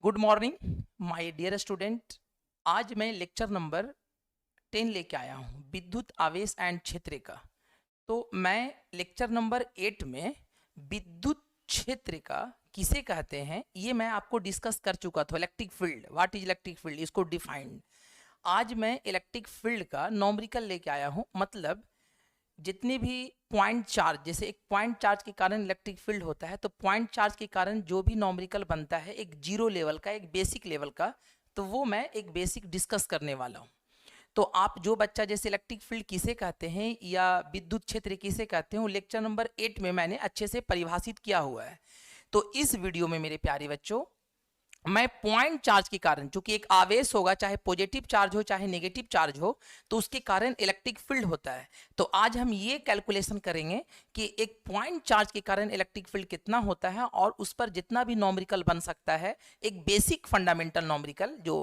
Good morning my dear student. आज मैं lecture number 10 लेके आया हूँ विद्युत आवेश एंड क्षेत्र का। तो मैं लेक्चर नंबर 8 में विद्युत क्षेत्र का किसे कहते हैं ये मैं आपको डिस्कस कर चुका था। Electric field, what is electric field, इसको डिफाइंड। आज मैं इलेक्ट्रिक फील्ड का नॉमरिकल लेके आया हूँ। मतलब जितने भी पॉइंट चार्ज, जैसे एक पॉइंट चार्ज के कारण इलेक्ट्रिक फील्ड होता है, तो पॉइंट चार्ज के कारण जो भी नॉमरिकल बनता है एक जीरो लेवल का, एक बेसिक लेवल का, तो वो मैं एक बेसिक डिस्कस करने वाला हूँ। तो आप जो बच्चा जैसे इलेक्ट्रिक फील्ड किसे कहते हैं या विद्युत क्षेत्र किसे कहते हैं, वो लेक्चर नंबर 8 में मैंने अच्छे से परिभाषित किया हुआ है। तो इस वीडियो में मेरे प्यारे बच्चों मैं पॉइंट चार्ज के कारण, चूंकि एक आवेश होगा, चाहे पॉजिटिव चार्ज हो चाहे नेगेटिव चार्ज हो, तो उसके कारण इलेक्ट्रिक फील्ड होता है। तो आज हम ये कैलकुलेशन करेंगे कि एक पॉइंट चार्ज के कारण इलेक्ट्रिक फील्ड कितना होता है और उस पर जितना भी नॉमरिकल बन सकता है, एक बेसिक फंडामेंटल नॉमरिकल जो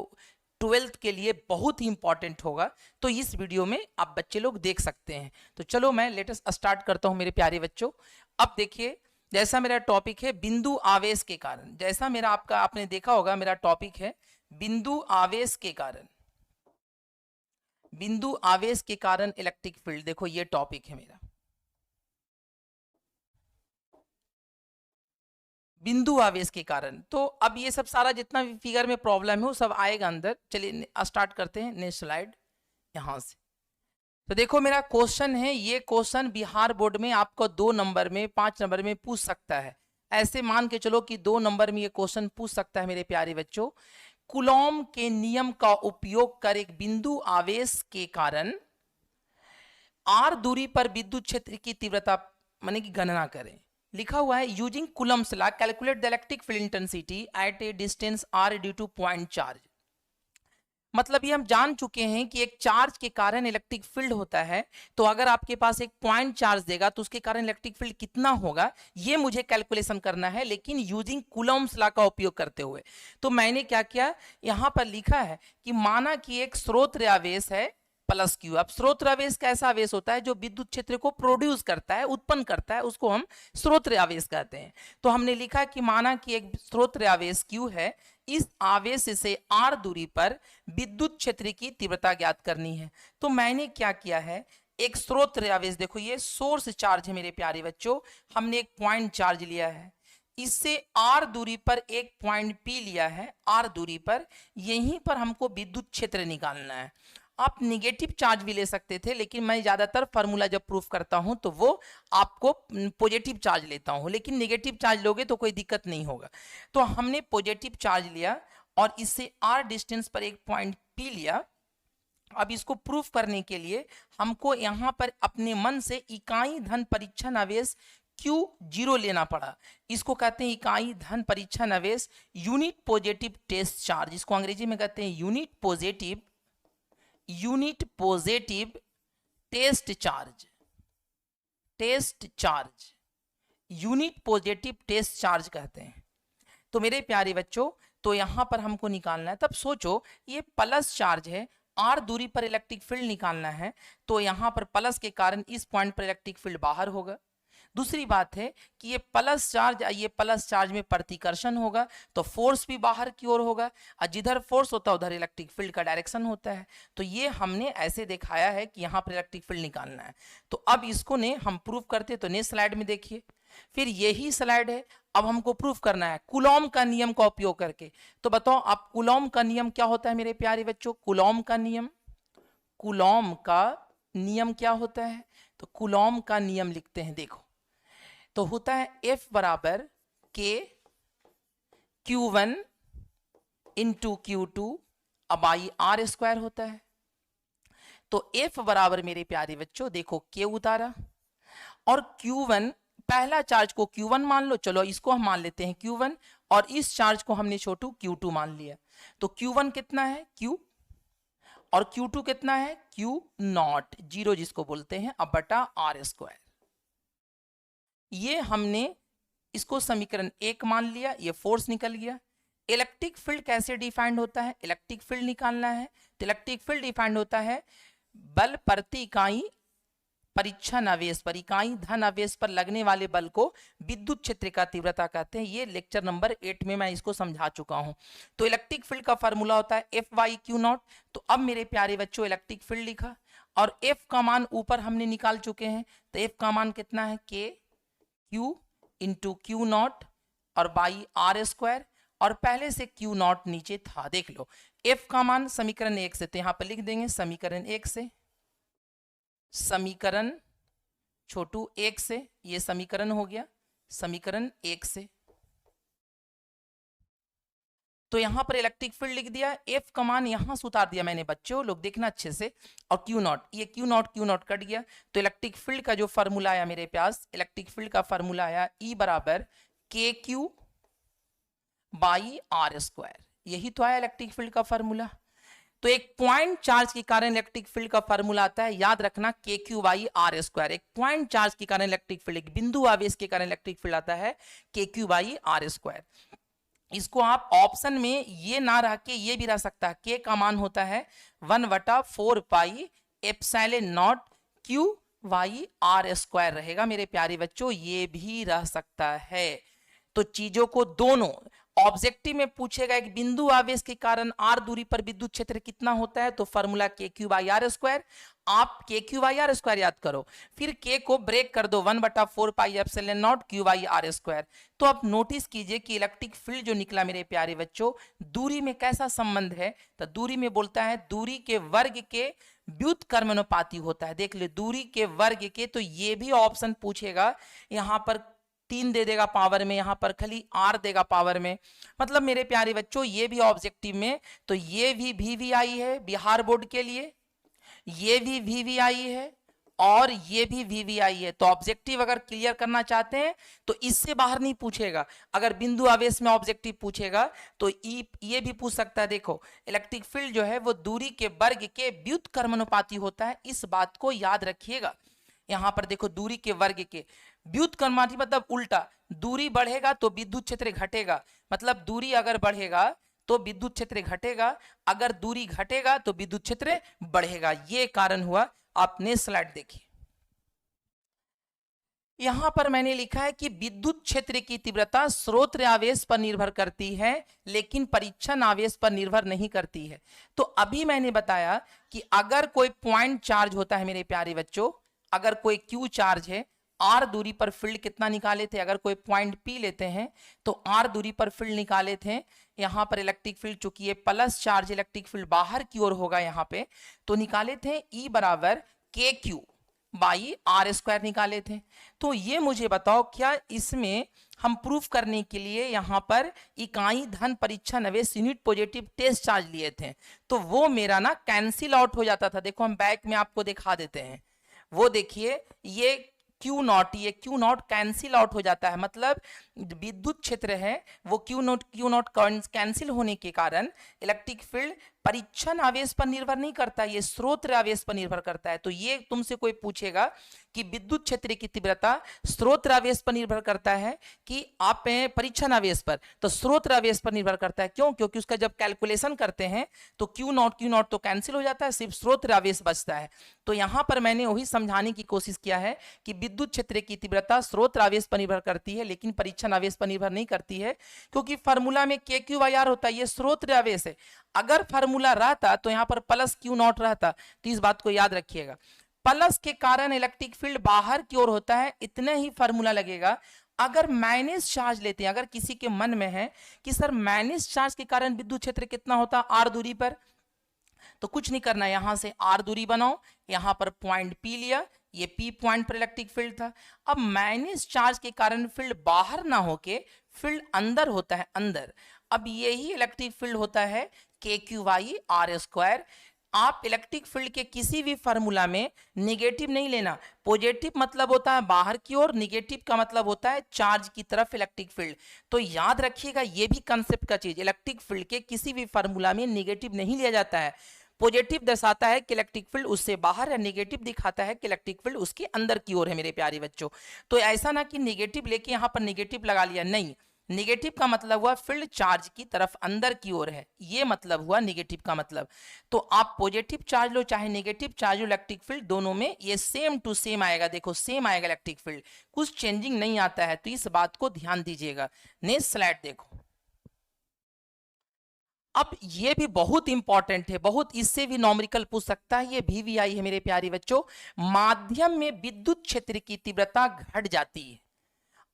12th के लिए बहुत ही इंपॉर्टेंट होगा। तो इस वीडियो में आप बच्चे लोग देख सकते हैं। तो चलो मैं लेटेस्ट स्टार्ट करता हूं मेरे प्यारे बच्चों। अब देखिए, जैसा मेरा टॉपिक है बिंदु आवेश के कारण, जैसा मेरा आपका आपने देखा होगा मेरा टॉपिक है बिंदु आवेश के कारण। बिंदु आवेश के कारण इलेक्ट्रिक फील्ड, देखो ये टॉपिक है मेरा, बिंदु आवेश के कारण। तो अब ये सब सारा जितना भी फिगर में प्रॉब्लम है वो सब आएगा अंदर। चलिए स्टार्ट करते हैं, नेक्स्ट स्लाइड यहां से। तो देखो मेरा क्वेश्चन है, ये क्वेश्चन बिहार बोर्ड में आपको 2 नंबर में 5 नंबर में पूछ सकता है। ऐसे मान के चलो कि 2 नंबर में ये क्वेश्चन पूछ सकता है मेरे प्यारे बच्चों। कुलॉम के नियम का उपयोग कर एक बिंदु आवेश के कारण r दूरी पर विद्युत क्षेत्र की तीव्रता माने की गणना करें। लिखा हुआ है using Coulomb's law calculate the electric field intensity at a distance r due to point charge. मतलब ये हम जान चुके हैं कि एक चार्ज के कारण इलेक्ट्रिक फील्ड होता है। तो अगर आपके पास एक पॉइंट चार्ज देगा तो उसके कारण इलेक्ट्रिक फील्ड कितना होगा, ये मुझे कैलकुलेशन करना है, लेकिन यूजिंग कूलम्स लॉ का उपयोग करते हुए। तो मैंने क्या किया, यहां पर लिखा है कि माना कि एक स्रोत आवेश है प्लस क्यू। अब स्रोत आवेश कैसा आवेश होता है जो विद्युत क्षेत्र को प्रोड्यूस करता है, उत्पन्न करता है, उसको हम स्रोत आवेश कहते हैं। तो हमने लिखा कि माना कि एक स्रोत आवेश क्यू है, इस आवेश से r दूरी पर विद्युत क्षेत्र की तीव्रता ज्ञात करनी है। तो मैंने क्या किया है, एक स्रोत आवेश, देखो ये सोर्स चार्ज है मेरे प्यारे बच्चों, हमने एक पॉइंट चार्ज लिया है, इससे r दूरी पर एक पॉइंट p लिया है, r दूरी पर, यहीं पर हमको विद्युत क्षेत्र निकालना है। आप निगेटिव चार्ज भी ले सकते थे, लेकिन मैं ज्यादातर फार्मूला जब प्रूफ करता हूं तो वो आपको पॉजिटिव चार्ज लेता हूं, लेकिन निगेटिव चार्ज लोगे तो कोई दिक्कत नहीं होगा। तो हमने पॉजिटिव चार्ज लिया और इससे r डिस्टेंस पर एक पॉइंट p लिया। अब इसको प्रूफ करने के लिए हमको यहां पर अपने मन से इकाई धन परीक्षण आवेश Q0 लेना पड़ा। इसको कहते हैं इकाई धन परीक्षण आवेश, यूनिट पॉजिटिव टेस्ट चार्ज, इसको अंग्रेजी में कहते हैं unit positive test charge, test charge, unit positive test charge कहते हैं। तो मेरे प्यारे बच्चों, तो यहां पर हमको निकालना है। तब सोचो ये प्लस चार्ज है, r दूरी पर इलेक्ट्रिक फील्ड निकालना है, तो यहां पर प्लस के कारण इस पॉइंट पर इलेक्ट्रिक फील्ड बाहर होगा। दूसरी बात है कि ये प्लस चार्ज, ये प्लस चार्ज में प्रतिकर्षण होगा तो फोर्स भी बाहर की ओर होगा, और जिधर फोर्स होता है उधर इलेक्ट्रिक फील्ड का डायरेक्शन होता है। तो ये हमने ऐसे दिखाया है कि यहाँ पर इलेक्ट्रिक फील्ड निकालना है। तो अब इसको ने हम प्रूफ करते, तो नेक्स्ट स्लाइड में देखिए, फिर यही स्लाइड है। अब हमको प्रूफ करना है कूलॉम का नियम का उपयोग करके। तो बताओ आप कूलॉम का नियम क्या होता है मेरे प्यारे बच्चों, कूलॉम का नियम, कूलॉम का नियम क्या होता है? तो कूलॉम का नियम लिखते हैं, देखो तो होता है F बराबर K Q1 इंटू Q2 अब आई R स्क्वायर होता है। तो F बराबर मेरे प्यारे बच्चों देखो K उतारा और Q1, पहला चार्ज को Q1 मान लो, चलो इसको हम मान लेते हैं Q1, और इस चार्ज को हमने छोटू Q2 मान लिया। तो Q1 कितना है Q, और Q2 कितना है Q नॉट, जीरो जिसको बोलते हैं, अब बटा R स्क्वायर। ये हमने इसको समीकरण 1 मान लिया, ये फोर्स निकल गया। इलेक्ट्रिक फील्ड कैसे डिफाइंड होता है, इलेक्ट्रिक फील्ड निकालना है तो इलेक्ट्रिक फील्ड डिफाइंड होता है बल प्रति इकाई परीक्षण आवेश पर, इकाई धन आवेश पर लगने वाले बल को विद्युत क्षेत्र का तीव्रता कहते हैं। ये लेक्चर नंबर 8 में मैं इसको समझा चुका हूं। तो इलेक्ट्रिक फील्ड का फॉर्मूला होता है F/Q0। तो अब मेरे प्यारे बच्चों इलेक्ट्रिक फील्ड लिखा और F का मान ऊपर हमने निकाल चुके हैं। तो F का मान कितना है, KQ × Q0 और बाई R², और पहले से Q0 नीचे था। देख लो F का मान समीकरण 1 से, तो यहां पर लिख देंगे समीकरण 1 से, समीकरण छोटू 1 से, ये समीकरण हो गया समीकरण 1 से। तो यहां पर इलेक्ट्रिक फील्ड लिख दिया, F का मान यहां से उतार दिया मैंने, बच्चों लोग देखना अच्छे से, और Q0, ये Q0 कट गया। तो इलेक्ट्रिक फील्ड का जो फॉर्मूला आया मेरे पास, इलेक्ट्रिक फील्ड का फॉर्मूला आया E = KQ / R²। यही तो आया इलेक्ट्रिक फील्ड का फॉर्मूला। तो एक पॉइंट चार्ज के कारण इलेक्ट्रिक फील्ड का फॉर्मूला आता है, याद रखना KQ / R²। एक पॉइंट चार्ज के कारण इलेक्ट्रिक फील्ड, एक बिंदु आवेश के कारण इलेक्ट्रिक फील्ड आता है KQ / R²। इसको आप ऑप्शन में ये ना रह के ये भी रह सकता है, K का मान होता है 1/4 पाई ε0 Q / R² रहेगा मेरे प्यारे बच्चों, ये भी रह सकता है। तो चीजों को दोनों ऑब्जेक्टिव में पूछेगा, एक बिंदु आवेश के कारण r दूरी पर विद्युत क्षेत्र कितना होता है, तो फॉर्मूला KQ / R²। आप KQ / R² याद करो, फिर K को ब्रेक कर दो 1/4 पाई ε0 Q / R²। तो अब नोटिस कीजिए कि इलेक्ट्रिक फील्ड जो निकला मेरे प्यारे बच्चों, दूरी में कैसा संबंध है, तो दूरी में बोलता है दूरी के वर्ग के व्युत्क्रमानुपाती होता है। देख ले दूरी के वर्ग के, तो ये भी ऑप्शन पूछेगा, यहाँ पर 3 दे देगा पावर में, यहाँ पर खाली r देगा पावर में। मतलब मेरे प्यारे बच्चों ये भी ऑब्जेक्टिव में, तो ये भी VVI है बिहार बोर्ड के लिए, ये भी VVI है और ये भी VVI है। तो ऑब्जेक्टिव अगर क्लियर करना चाहते हैं तो इससे बाहर नहीं पूछेगा। अगर बिंदु आवेश में ऑब्जेक्टिव पूछेगा तो ये भी पूछ सकता है। देखो इलेक्ट्रिक फील्ड जो है वो दूरी के वर्ग के व्युत्क्रमानुपाती होता है, इस बात को याद रखिएगा। यहां पर देखो दूरी के वर्ग के व्युत्क्रमानुपाती मतलब उल्टा, दूरी बढ़ेगा तो विद्युत क्षेत्र घटेगा, मतलब दूरी अगर बढ़ेगा तो विद्युत क्षेत्र घटेगा, अगर दूरी घटेगा तो विद्युत क्षेत्र बढ़ेगा। ये कारण हुआ। आपने स्लाइड देखी, यहां पर मैंने लिखा है कि विद्युत क्षेत्र की तीव्रता स्रोत आवेश पर निर्भर करती है लेकिन परीक्षण आवेश पर निर्भर नहीं करती है। तो अभी मैंने बताया कि अगर कोई पॉइंट चार्ज होता है मेरे प्यारे बच्चों, अगर कोई Q चार्ज है, R दूरी पर फील्ड कितना निकाले थे, अगर कोई पॉइंट P लेते हैं तो R दूरी पर फील्ड निकाले थे। यहाँ पर इलेक्ट्रिक फील्ड चूंकि ये प्लस चार्ज, इलेक्ट्रिक फील्ड बाहर की ओर होगा यहाँ पे, तो निकाले थे E = KQ / R² निकाले थे। तो ये मुझे बताओ, क्या इसमें हम प्रूफ करने के लिए यहाँ पर इकाई धन परीक्षण आवेश यूनिट पॉजिटिव टेस्ट चार्ज लिए थे, तो वो मेरा ना कैंसिल आउट हो जाता था। देखो हम बैक में आपको दिखा देते हैं, वो देखिए ये Q0, ये Q0 कैंसिल आउट हो जाता है, मतलब विद्युत क्षेत्र है वो Q0 कैंसिल होने के कारण इलेक्ट्रिक फील्ड परीक्षण आवेश पर निर्भर नहीं करता, ये स्रोत आवेश पर निर्भर करता है। तो ये तुमसे कोई पूछेगा कि विद्युत क्षेत्र की तीव्रता स्रोत आवेश पर निर्भर करता है कि आप परीक्षण आवेश पर, तो स्रोत आवेश पर निर्भर करता है। क्यों? क्योंकि उसका जब कैलकुलेशन करते हैं तो Q0 तो कैंसिल हो जाता है, सिर्फ स्रोत आवेश बचता है। तो यहां पर मैंने वही समझाने की कोशिश किया है कि विद्युत क्षेत्र की तीव्रता स्रोत आवेश पर निर्भर करती है लेकिन परीक्षण आवेश पर निर्भर नहीं करती है, क्योंकि फार्मूला में KQ / R होता है, ये स्रोत आवेश है। अगर फार्मूला रहता तो यहाँ पर प्लस Q0 रहता, तो इस बात को याद रखिएगा। प्लस के कारण इलेक्ट्रिक फील्ड बाहर की ओर होता है, इतना ही फार्मूला लगेगा। अगर माइनस चार्ज लेते हैं, अगर किसी के मन में है कि सर माइनस चार्ज के कारण विद्युत क्षेत्र कितना होता है R दूरी पर, तो कुछ नहीं करना, यहां से R दूरी बनाओ, यहां पर पॉइंट P लिया, ये P पॉइंट पर इलेक्ट्रिक फील्ड था। अब माइनस चार्ज के कारण फील्ड बाहर ना होके फील्ड अंदर होता है, अंदर। अब यही इलेक्ट्रिक फील्ड होता है KQ / R²। आप इलेक्ट्रिक फील्ड के किसी भी फार्मूला में नेगेटिव नहीं लेना, पॉजिटिव मतलब होता है बाहर की ओर, नेगेटिव का मतलब होता है चार्ज की तरफ इलेक्ट्रिक फील्ड। तो याद रखिएगा ये भी कंसेप्ट का चीज, इलेक्ट्रिक फील्ड के किसी भी फार्मूला में नेगेटिव नहीं लिया जाता है। पॉजिटिव दर्शाता है कि इलेक्ट्रिक फील्ड उससे बाहर है, नेगेटिव दिखाता है कि इलेक्ट्रिक फील्ड उसके अंदर की ओर है मेरे प्यारे बच्चों। तो ऐसा ना कि नेगेटिव लेके यहाँ पर नेगेटिव लगा लिया, नहीं, नेगेटिव का मतलब हुआ फील्ड चार्ज की तरफ अंदर की ओर है, ये मतलब हुआ नेगेटिव का मतलब। तो आप पॉजिटिव चार्ज लो चाहे नेगेटिव चार्ज लो, इलेक्ट्रिक फील्ड दोनों में ये सेम टू सेम आएगा। देखो सेम आएगा इलेक्ट्रिक फील्ड, कुछ चेंजिंग नहीं आता है, तो इस बात को ध्यान दीजिएगा। नेक्स्ट स्लाइड देखो। अब ये भी बहुत इंपॉर्टेंट है, बहुत, इससे भी नॉमरिकल पूछ सकता है, ये VVI है मेरे प्यारे बच्चों। माध्यम में विद्युत क्षेत्र की तीव्रता घट जाती है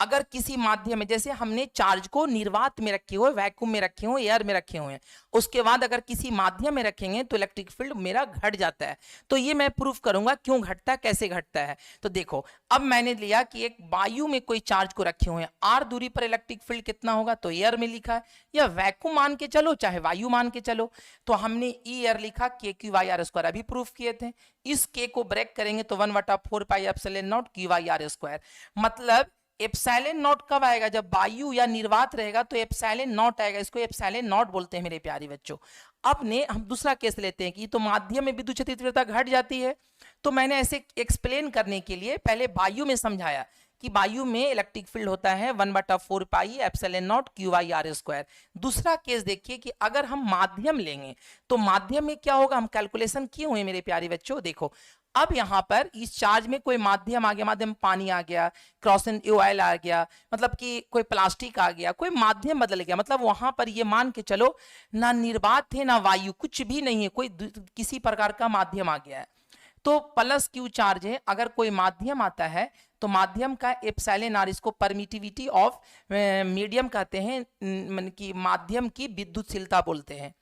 अगर किसी माध्यम में, जैसे हमने चार्ज को निर्वात में रखे हुए, वैक्यूम में रखे हुए, एयर में रखे हुए हैं, उसके बाद अगर किसी माध्यम में रखेंगे तो इलेक्ट्रिक फील्ड मेरा घट जाता है। तो ये मैं प्रूफ करूंगा क्यों घटता है, कैसे घटता है। तो देखो अब मैंने लिया कि एक वायु में कोई चार्ज को रखे हुए हैं, r दूरी पर इलेक्ट्रिक फील्ड कितना होगा, तो एयर में लिखा है, या वैक्यूम मान के चलो चाहे वायु मान के चलो, तो हमने ई एयर लिखा, KQ/R², अभी प्रूफ किए थे। इस k को ब्रेक करेंगे तो 1/4πε0 Q/R², मतलब एप्सिलॉन नॉट कब आएगा, जब वायु या निर्वात रहेगा तो एप्सिलॉन नॉट आएगा, इसको एप्सिलॉन नॉट बोलते हैं मेरे प्यारे बच्चों। अब ने हम दूसरा केस लेते हैं कि तो माध्यम में विद्युत क्षेत्र तीव्रता घट जाती है, तो मैंने ऐसे एक्सप्लेन करने के लिए पहले वायु में समझाया कि वायु में इलेक्ट्रिक फील्ड होता है 1/4πε0 Q/R²। दूसरा केस देखिए कि अगर हम माध्यम लेंगे तो माध्यम में क्या होगा, हम कैलकुलेशन किए हुए मेरे प्यारे बच्चों। देखो अब यहां पर इस चार्ज में कोई माध्यम आ गया, माध्यम पानी आ गया, क्रॉसन ऑयल आ गया, मतलब कि कोई प्लास्टिक आ गया, कोई माध्यम बदल गया, मतलब वहां पर ये मान के चलो ना निर्वात है ना वायु, कुछ भी नहीं है, कोई किसी प्रकार का माध्यम आ गया है, तो प्लस क्यू चार्ज है। अगर कोई माध्यम आता है तो माध्यम का एप्सिलॉन r, इसको परमिटिविटी ऑफ मीडियम कहते हैं, कि माध्यम की विद्युतशीलता बोलते हैं।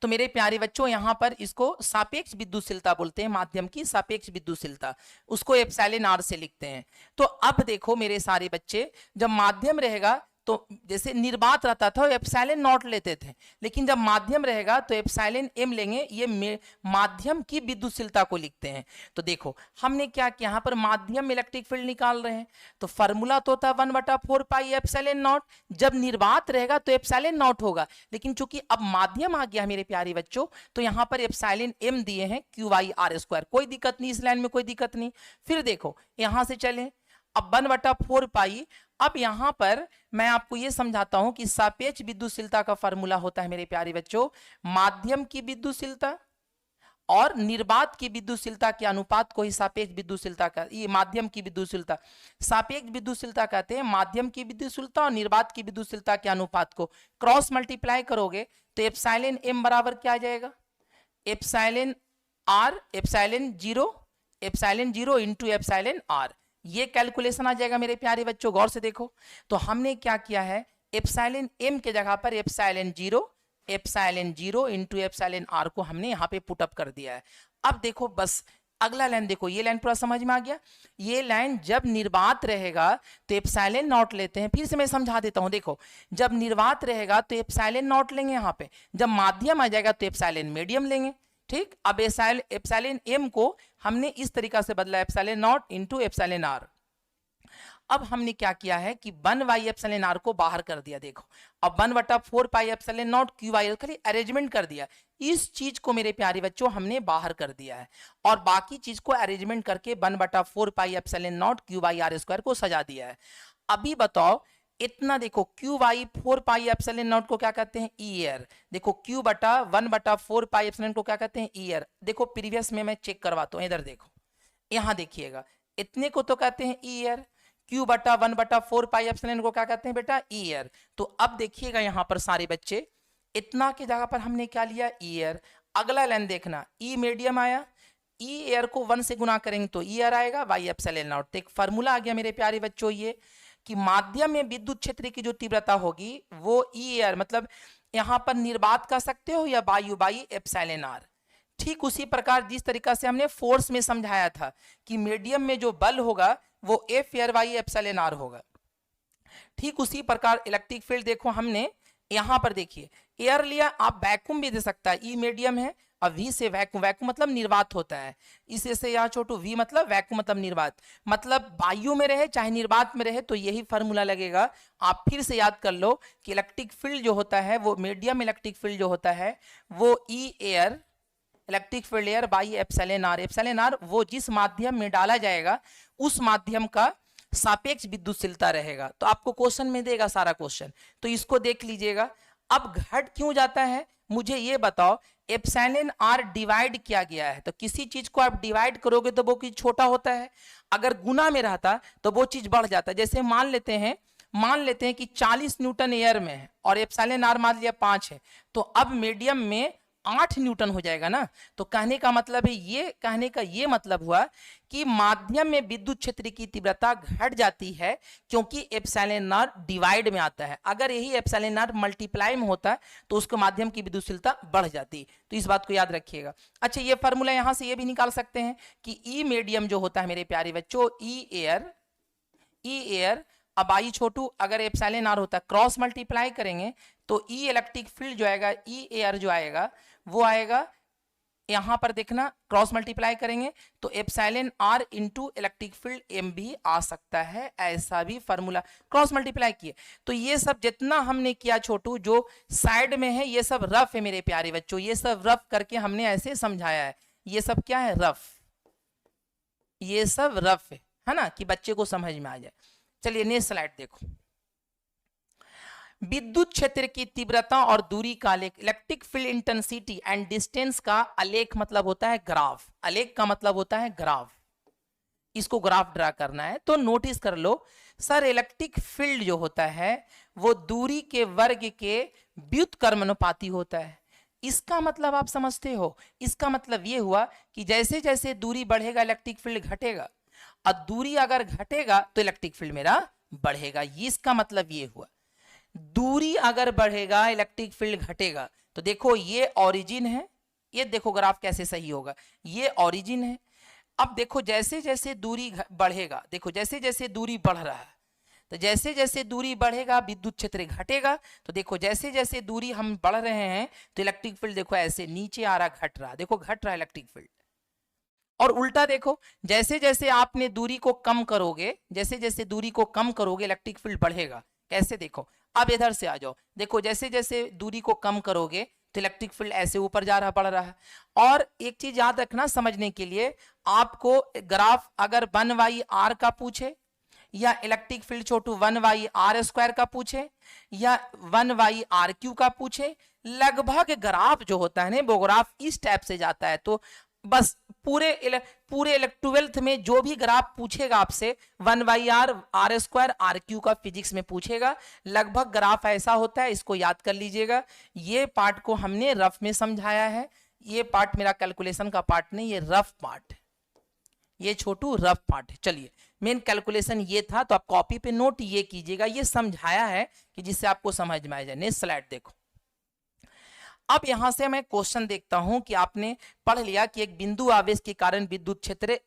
तो मेरे प्यारे बच्चों यहाँ पर इसको सापेक्ष विद्युतशीलता बोलते हैं, माध्यम की सापेक्ष विद्युतशीलता, उसको एप्सिलॉन r से लिखते हैं। तो अब देखो मेरे सारे बच्चे, जब माध्यम रहेगा तो जैसे निर्वात रहता था एप्सिलॉन नॉट लेते थे, लेकिन जब माध्यम रहेगा तो एप्सिलॉन m लेंगे, ये माध्यम की विद्युतशीलता को लिखते हैं। तो देखो हमने क्या किया, यहाँ पर माध्यम में इलेक्ट्रिक फील्ड निकाल रहे हैं, तो फॉर्मूला तो होता है 1/4πε0, जब निर्वात रहेगा तो एप्सिलॉन नॉट होगा, लेकिन चूंकि अब माध्यम आ गया मेरे प्यारे बच्चों, तो यहाँ पर एप्सिलॉन m दिए हैं Q/R², कोई दिक्कत नहीं, इस लाइन में कोई दिक्कत नहीं। फिर देखो यहां से चले, अब 1/4π, अब यहां पर मैं आपको यह समझाता हूं कि सापेक्ष विद्युतशीलता का फॉर्मूला होता है मेरे प्यारे बच्चों, माध्यम की विद्युतशीलता और निर्वात की विद्युतशीलता के अनुपात को ही सापेक्ष विद्युतशीलता का, ये माध्यम की विद्युतशीलता, सापेक्ष विद्युतशीलता कहते हैं माध्यम की विद्युतशीलता और निर्वात की विद्युतशीलता के अनुपात को क्रॉस मल्टीप्लाई करोगे तो एप्सिलॉन m बराबर क्या आ जाएगा, epsilon r, epsilon 0 into epsilon r, ये कैलकुलेशन आ जाएगा मेरे प्यारे बच्चों। गौर से देखो, तो हमने क्या किया है, एप्सिलॉन m के जगह पर एप्सिलॉन 0 इंटू एप्सिलॉन r को हमने यहाँ पे पुटअप कर दिया है। अब देखो बस अगला लाइन देखो, ये लाइन पूरा समझ में आ गया। ये लाइन जब निर्वात रहेगा तो एप्सिलॉन नॉट लेते हैं, फिर से मैं समझा देता हूं। देखो जब निर्वात रहेगा तो एप्सिलॉन नॉट लेंगे यहाँ पे, जब माध्यम आ जाएगा तो एप्सिलॉन मीडियम लेंगे, ठीक। अब एप्सिलॉन m को हमने इस तरीका से बदला, epsilon not into epsilon r। अब हमने क्या किया है कि 1/एप्सिलॉन r को बाहर कर दिया। देखो अब 1/4πε0 Q/R, खाली अरेंजमेंट कर दिया, इस चीज को मेरे प्यारे बच्चों हमने बाहर कर दिया है, और बाकी चीज को अरेंजमेंट करके 1/4πε0 Q/R² को सजा दिया है। अभी बताओ इतना, देखो Q/4πε0 को क्या कहते हैं, ई एयर। देखो Q/1/4πε को क्या कहते हैं, ई एयर। देखो प्रीवियस में मैं चेक करवाता हूं, इधर देखो, यहां देखिएगा, इतने को तो कहते हैं ई एयर, Q/1/4πε को क्या कहते हैं बेटा, ई एयर। तो अब देखिएगा यहां पर सारे बच्चे, इतना की जगह पर हमने क्या लिया, ई एयर। अगला लाइन देखना, ई मीडियम आया, ई एयर को 1 से गुना करेंगे तो ई एयर आएगा बाई एप्सिलॉन नॉट। तो एक फार्मूला आ गया मेरे प्यारे बच्चों, ये कि माध्यम में विद्युत क्षेत्र की जो तीव्रता होगी वो ई एयर, मतलब यहां पर निर्वात कर सकते हो या वायु बाई एप्सिलॉन r। ठीक उसी प्रकार जिस तरीका से हमने फोर्स में समझाया था कि मीडियम में जो बल होगा वो F air by epsilon r होगा, ठीक उसी प्रकार इलेक्ट्रिक फील्ड देखो हमने यहां पर देखिए, एयर लिया, आप वैक्यूम भी दे सकता है, ई मीडियम है और वी से वैक्यूम, वैक्यूम मतलब निर्वात होता है, इसे से यहाँ छोटू वी मतलब वैक्यूम मतलब निर्वात, मतलब वायु में रहे चाहे निर्वात में रहे तो यही फार्मूला लगेगा। आप फिर से याद कर लो कि इलेक्ट्रिक फील्ड जो होता है वो मीडियम इलेक्ट्रिक फील्ड जो होता है वो E r, electric field r by epsilon r। Epsilon r वो जिस माध्यम में डाला जाएगा उस माध्यम का सापेक्ष विद्युतशीलता रहेगा। तो आपको क्वेश्चन में देगा सारा क्वेश्चन, तो इसको देख लीजिएगा। अब घट क्यों जाता है मुझे ये बताओ। एप्सिलॉन आर डिवाइड किया गया है, तो किसी चीज को आप डिवाइड करोगे तो वो चीज छोटा होता है, अगर गुना में रहता तो वो चीज बढ़ जाता है। जैसे मान लेते हैं कि 40 न्यूटन एयर में है और एप्सिलॉन आर मान लिया 5 है, तो अब मीडियम में 8 न्यूटन हो जाएगा ना। तो कहने का मतलब है कहने का ये मतलब हुआ कि माध्यम में विद्युत क्षेत्र की तीव्रता घट जाती है क्योंकि एप्सिलॉन आर डिवाइड में आता है। अगर यही एप्सिलॉन आर मल्टीप्लाई में होता तो उसको माध्यम की विद्युतशीलता बढ़ जाती। तो इस बात को याद रखिएगा। अच्छा, ये फॉर्मूला यहां से ये भी निकाल सकते हैं कि ई मीडियम जो होता है मेरे प्यारे बच्चों, ई एयर, अब आई छोटू, अगर एप्सिलॉन आर होता है क्रॉस मल्टीप्लाई करेंगे तो ई इलेक्ट्रिक फील्ड जो आएगा, ई एयर जो आएगा वो आएगा, यहां पर देखना क्रॉस मल्टीप्लाई करेंगे तो epsilon r into electric field M भी आ सकता है। ऐसा भी फॉर्मूला क्रॉस मल्टीप्लाई किए। तो ये सब जितना हमने किया छोटू, जो साइड में है ये सब रफ है मेरे प्यारे बच्चों, ये सब रफ करके हमने ऐसे समझाया है। ये सब क्या है, रफ, ये सब रफ है ना, कि बच्चे को समझ में आ जाए। चलिए नेक्स्ट स्लाइड देखो। विद्युत क्षेत्र की तीव्रता और दूरी का आलेख, electric field intensity and distance का आलेख मतलब होता है ग्राफ। आलेख का मतलब होता है ग्राफ। इसको ग्राफ ड्रा करना है तो नोटिस कर लो सर, इलेक्ट्रिक फील्ड जो होता है वो दूरी के वर्ग के व्युत्क्रमानुपाती होता है। इसका मतलब आप समझते हो, इसका मतलब ये हुआ कि जैसे जैसे दूरी बढ़ेगा इलेक्ट्रिक फील्ड घटेगा, और दूरी अगर घटेगा तो इलेक्ट्रिक फील्ड मेरा बढ़ेगा। इसका मतलब ये हुआ, दूरी अगर बढ़ेगा इलेक्ट्रिक फील्ड घटेगा। तो देखो ये ओरिजिन है, ये देखो ग्राफ कैसे सही होगा, ये ओरिजिन है। अब देखो जैसे जैसे दूरी बढ़ेगा, देखो जैसे जैसे दूरी बढ़ रहा है, तो जैसे जैसे दूरी बढ़ेगा विद्युत क्षेत्र घटेगा। तो देखो जैसे जैसे दूरी हम बढ़ रहे हैं तो इलेक्ट्रिक फील्ड देखो ऐसे नीचे आ रहा, घट रहा, देखो घट रहा इलेक्ट्रिक फील्ड। और उल्टा देखो, जैसे जैसे आपने दूरी को कम करोगे, जैसे जैसे दूरी को कम करोगे इलेक्ट्रिक फील्ड बढ़ेगा। कैसे देखो, अब इधर से आ जाओ, देखो जैसे जैसे दूरी को कम करोगे तो इलेक्ट्रिक फील्ड ऐसे ऊपर जा रहा, बढ़ रहा है। और एक चीज याद रखना समझने के लिए, आपको ग्राफ अगर 1/r का पूछे या इलेक्ट्रिक फील्ड छोटू 1/r² का पूछे या 1/r³ का पूछे, लगभग ग्राफ जो होता है ना वो ग्राफ इस टाइप से जाता है। तो बस पूरे 12th में जो भी ग्राफ पूछेगा आपसे 1/r, r² r³ का फिजिक्स में पूछेगा, लगभग ग्राफ ऐसा होता है। इसको याद कर लीजिएगा। ये पार्ट को हमने रफ में समझाया है, ये पार्ट मेरा कैलकुलेशन का पार्ट नहीं, ये रफ पार्ट, ये छोटू रफ पार्ट है। चलिए मेन कैलकुलेशन ये था, तो आप कॉपी पे नोट ये कीजिएगा, ये समझाया है कि जिससे आपको समझ में आ जाए। नेक्स्ट स्लाइड देखो। अब यहां से मैं क्वेश्चन देखता हूं कि आपने पढ़ लिया कि एक बिंदु आवेश के कारण विद्युत क्षेत्र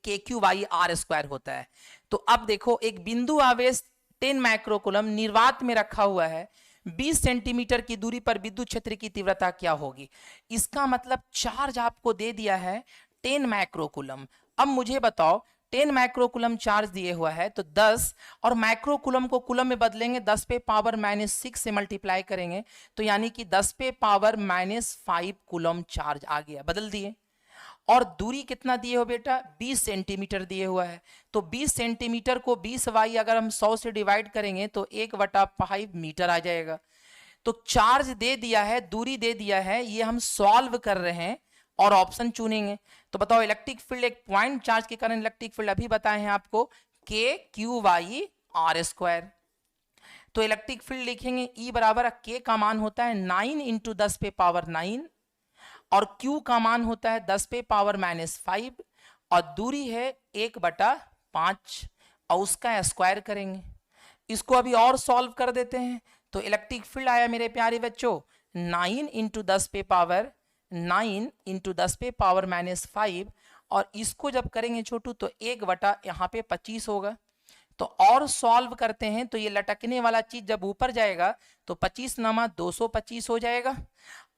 KQ/r² होता है। तो अब देखो एक बिंदु आवेश 10 माइक्रोकूलम निर्वात में रखा हुआ है, 20 सेंटीमीटर की दूरी पर विद्युत क्षेत्र की तीव्रता क्या होगी। इसका मतलब चार्ज आपको दे दिया है 10 माइक्रोकूलम। अब मुझे बताओ 10 माइक्रोकूलम चार्ज दिए हुआ है तो 10, और माइक्रोकूलम को कूलम में बदलेंगे, 10 पे पावर -6 से मल्टीप्लाई करेंगे तो यानी कि 10 पे पावर -5 कूलम चार्ज आ गया, बदल दिए। और दूरी कितना दिए हो बेटा, 20 सेंटीमीटर दिए हुआ है। तो 20 सेंटीमीटर को 20y अगर हम 100 से डिवाइड करेंगे तो 1/5 मीटर आ जाएगा। तो चार्ज दे दिया है, दूरी दे दिया है, ये हम सॉल्व कर रहे हैं और ऑप्शन चुनेंगे। तो बताओ इलेक्ट्रिक फील्ड, एक पॉइंट चार्ज के कारण इलेक्ट्रिक फील्ड अभी बताए हैं आपको KQ/r²। तो इलेक्ट्रिक फील्ड लिखेंगे E बराबर K का मान होता है 9 × 10 पे पावर 9 और Q का मान होता है 10 पे पावर -5 और दूरी है 1/5 और उसका स्क्वायर करेंगे। इसको अभी और सॉल्व कर देते हैं। तो इलेक्ट्रिक फील्ड आया मेरे प्यारे बच्चों 9 × 10 पे पावर 9 × 10 पे पावर -5 और इसको जब करेंगे छोटू तो 1/ यहाँ पे 25 होगा। तो और सॉल्व करते हैं तो ये लटकने वाला चीज जब ऊपर जाएगा तो 25 × 225 हो जाएगा।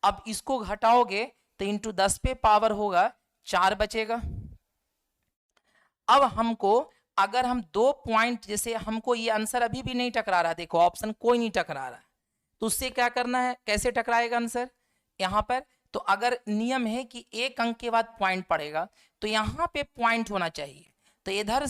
अब इसको घटाओगे तो इंटू 10 पे पावर होगा 4 बचेगा। अब हमको अगर हम 2 पॉइंट, जैसे हमको ये आंसर अभी भी नहीं टकरा रहा, देखो ऑप्शन कोई नहीं टकरा रहा, तो उससे क्या करना है, कैसे टकराएगा आंसर यहाँ पर। तो अगर नियम है कि एक अंक के बाद पॉइंट पड़ेगा तो यहाँ पे पॉइंट होना चाहिए, तो इधर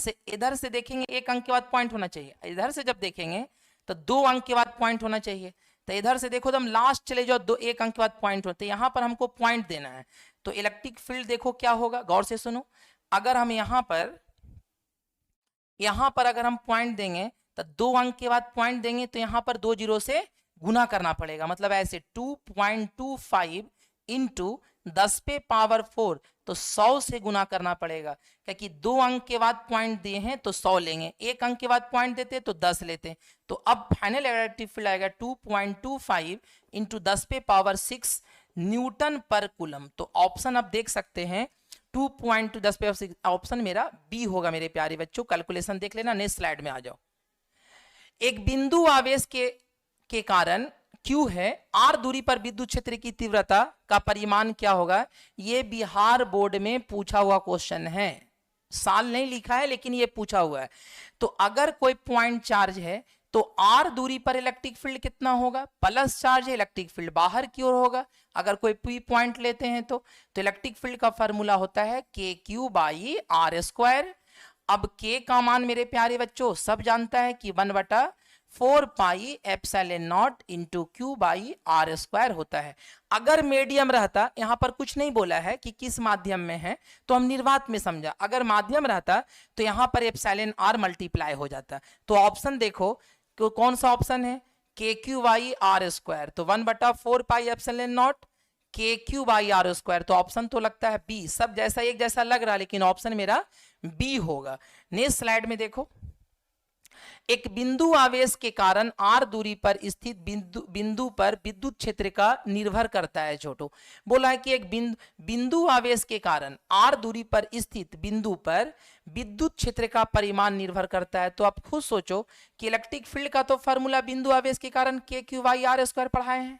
से देखेंगे 1 अंक के बाद पॉइंट होना चाहिए, इधर से जब देखेंगे तो 2 अंक के बाद पॉइंट होना चाहिए। तो इधर से देखो तो हम लास्ट चले जाओ, 1 अंक के बाद पॉइंट होते, यहाँ पर हमको पॉइंट देना है। तो इलेक्ट्रिक फील्ड देखो क्या होगा, गौर से सुनो। अगर हम यहाँ पर अगर हम पॉइंट देंगे तो 2 अंक के बाद पॉइंट देंगे, तो यहाँ पर 2 जीरो से गुना करना पड़ेगा, मतलब ऐसे 2.25 इंटू 10 पे पावर 4, तो 100 से गुना करना पड़ेगा, क्योंकि 2 अंक के बाद पॉइंट दिए हैं तो 100 लेंगे, 1 अंक के बाद पॉइंट देते तो 10 लेते। तो अब फाइनल इलेक्ट्रिक फील्ड आएगा 2.25 इंटू 10 पे पावर 6 न्यूटन पर कूलम। तो ऑप्शन आप देख सकते हैं 2.10 पे 6, ऑप्शन मेरा बी होगा मेरे प्यारे बच्चों। कैलकुलेशन देख लेना, नेक्स्ट स्लाइड में आ जाओ। एक बिंदु आवेश के कारण Q है, R दूरी पर विद्युत क्षेत्र की तीव्रता का परिमाण क्या होगा? ये बिहार बोर्ड में पूछा हुआ क्वेश्चन है, साल नहीं लिखा है लेकिन ये पूछा हुआ है। तो अगर कोई पॉइंट चार्ज है तो R दूरी पर इलेक्ट्रिक फील्ड कितना होगा? प्लस चार्ज है, इलेक्ट्रिक फील्ड बाहर की ओर होगा। अगर कोई P पॉइंट लेते हैं तो इलेक्ट्रिक फील्ड का फॉर्मूला होता है KQ/R²। अब K का मान मेरे प्यारे बच्चों सब जानता है कि 1/4 pi epsilon not into Q/R² होता है। अगर मीडियम रहता, यहाँ पर कुछ नहीं बोला है कि किस माध्यम में है, तो हम निर्वात में समझा। अगर माध्यम रहता तो यहाँ पर एप्सिलॉन R मल्टीप्लाई हो जाता। तो ऑप्शन देखो कौन सा ऑप्शन है, KQ/R²। तो 1/4 पाई एप्सिलॉन नॉट KQ/R²। तो ऑप्शन तो लगता है बी, सब जैसा एक जैसा लग रहा है लेकिन ऑप्शन मेरा बी होगा। नेक्स्ट स्लाइड में देखो, एक बिंदु आवेश के कारण R दूरी पर स्थित बिंदु पर विद्युत क्षेत्र का निर्भर करता है। छोटो बोला है कि एक बिंदु आवेश के कारण R दूरी पर स्थित बिंदु पर विद्युत क्षेत्र का परिमाण निर्भर करता है। तो आप खुद सोचो कि इलेक्ट्रिक फील्ड का तो फॉर्मूला बिंदु आवेश के कारण KQ/R² पढ़ाए हैं,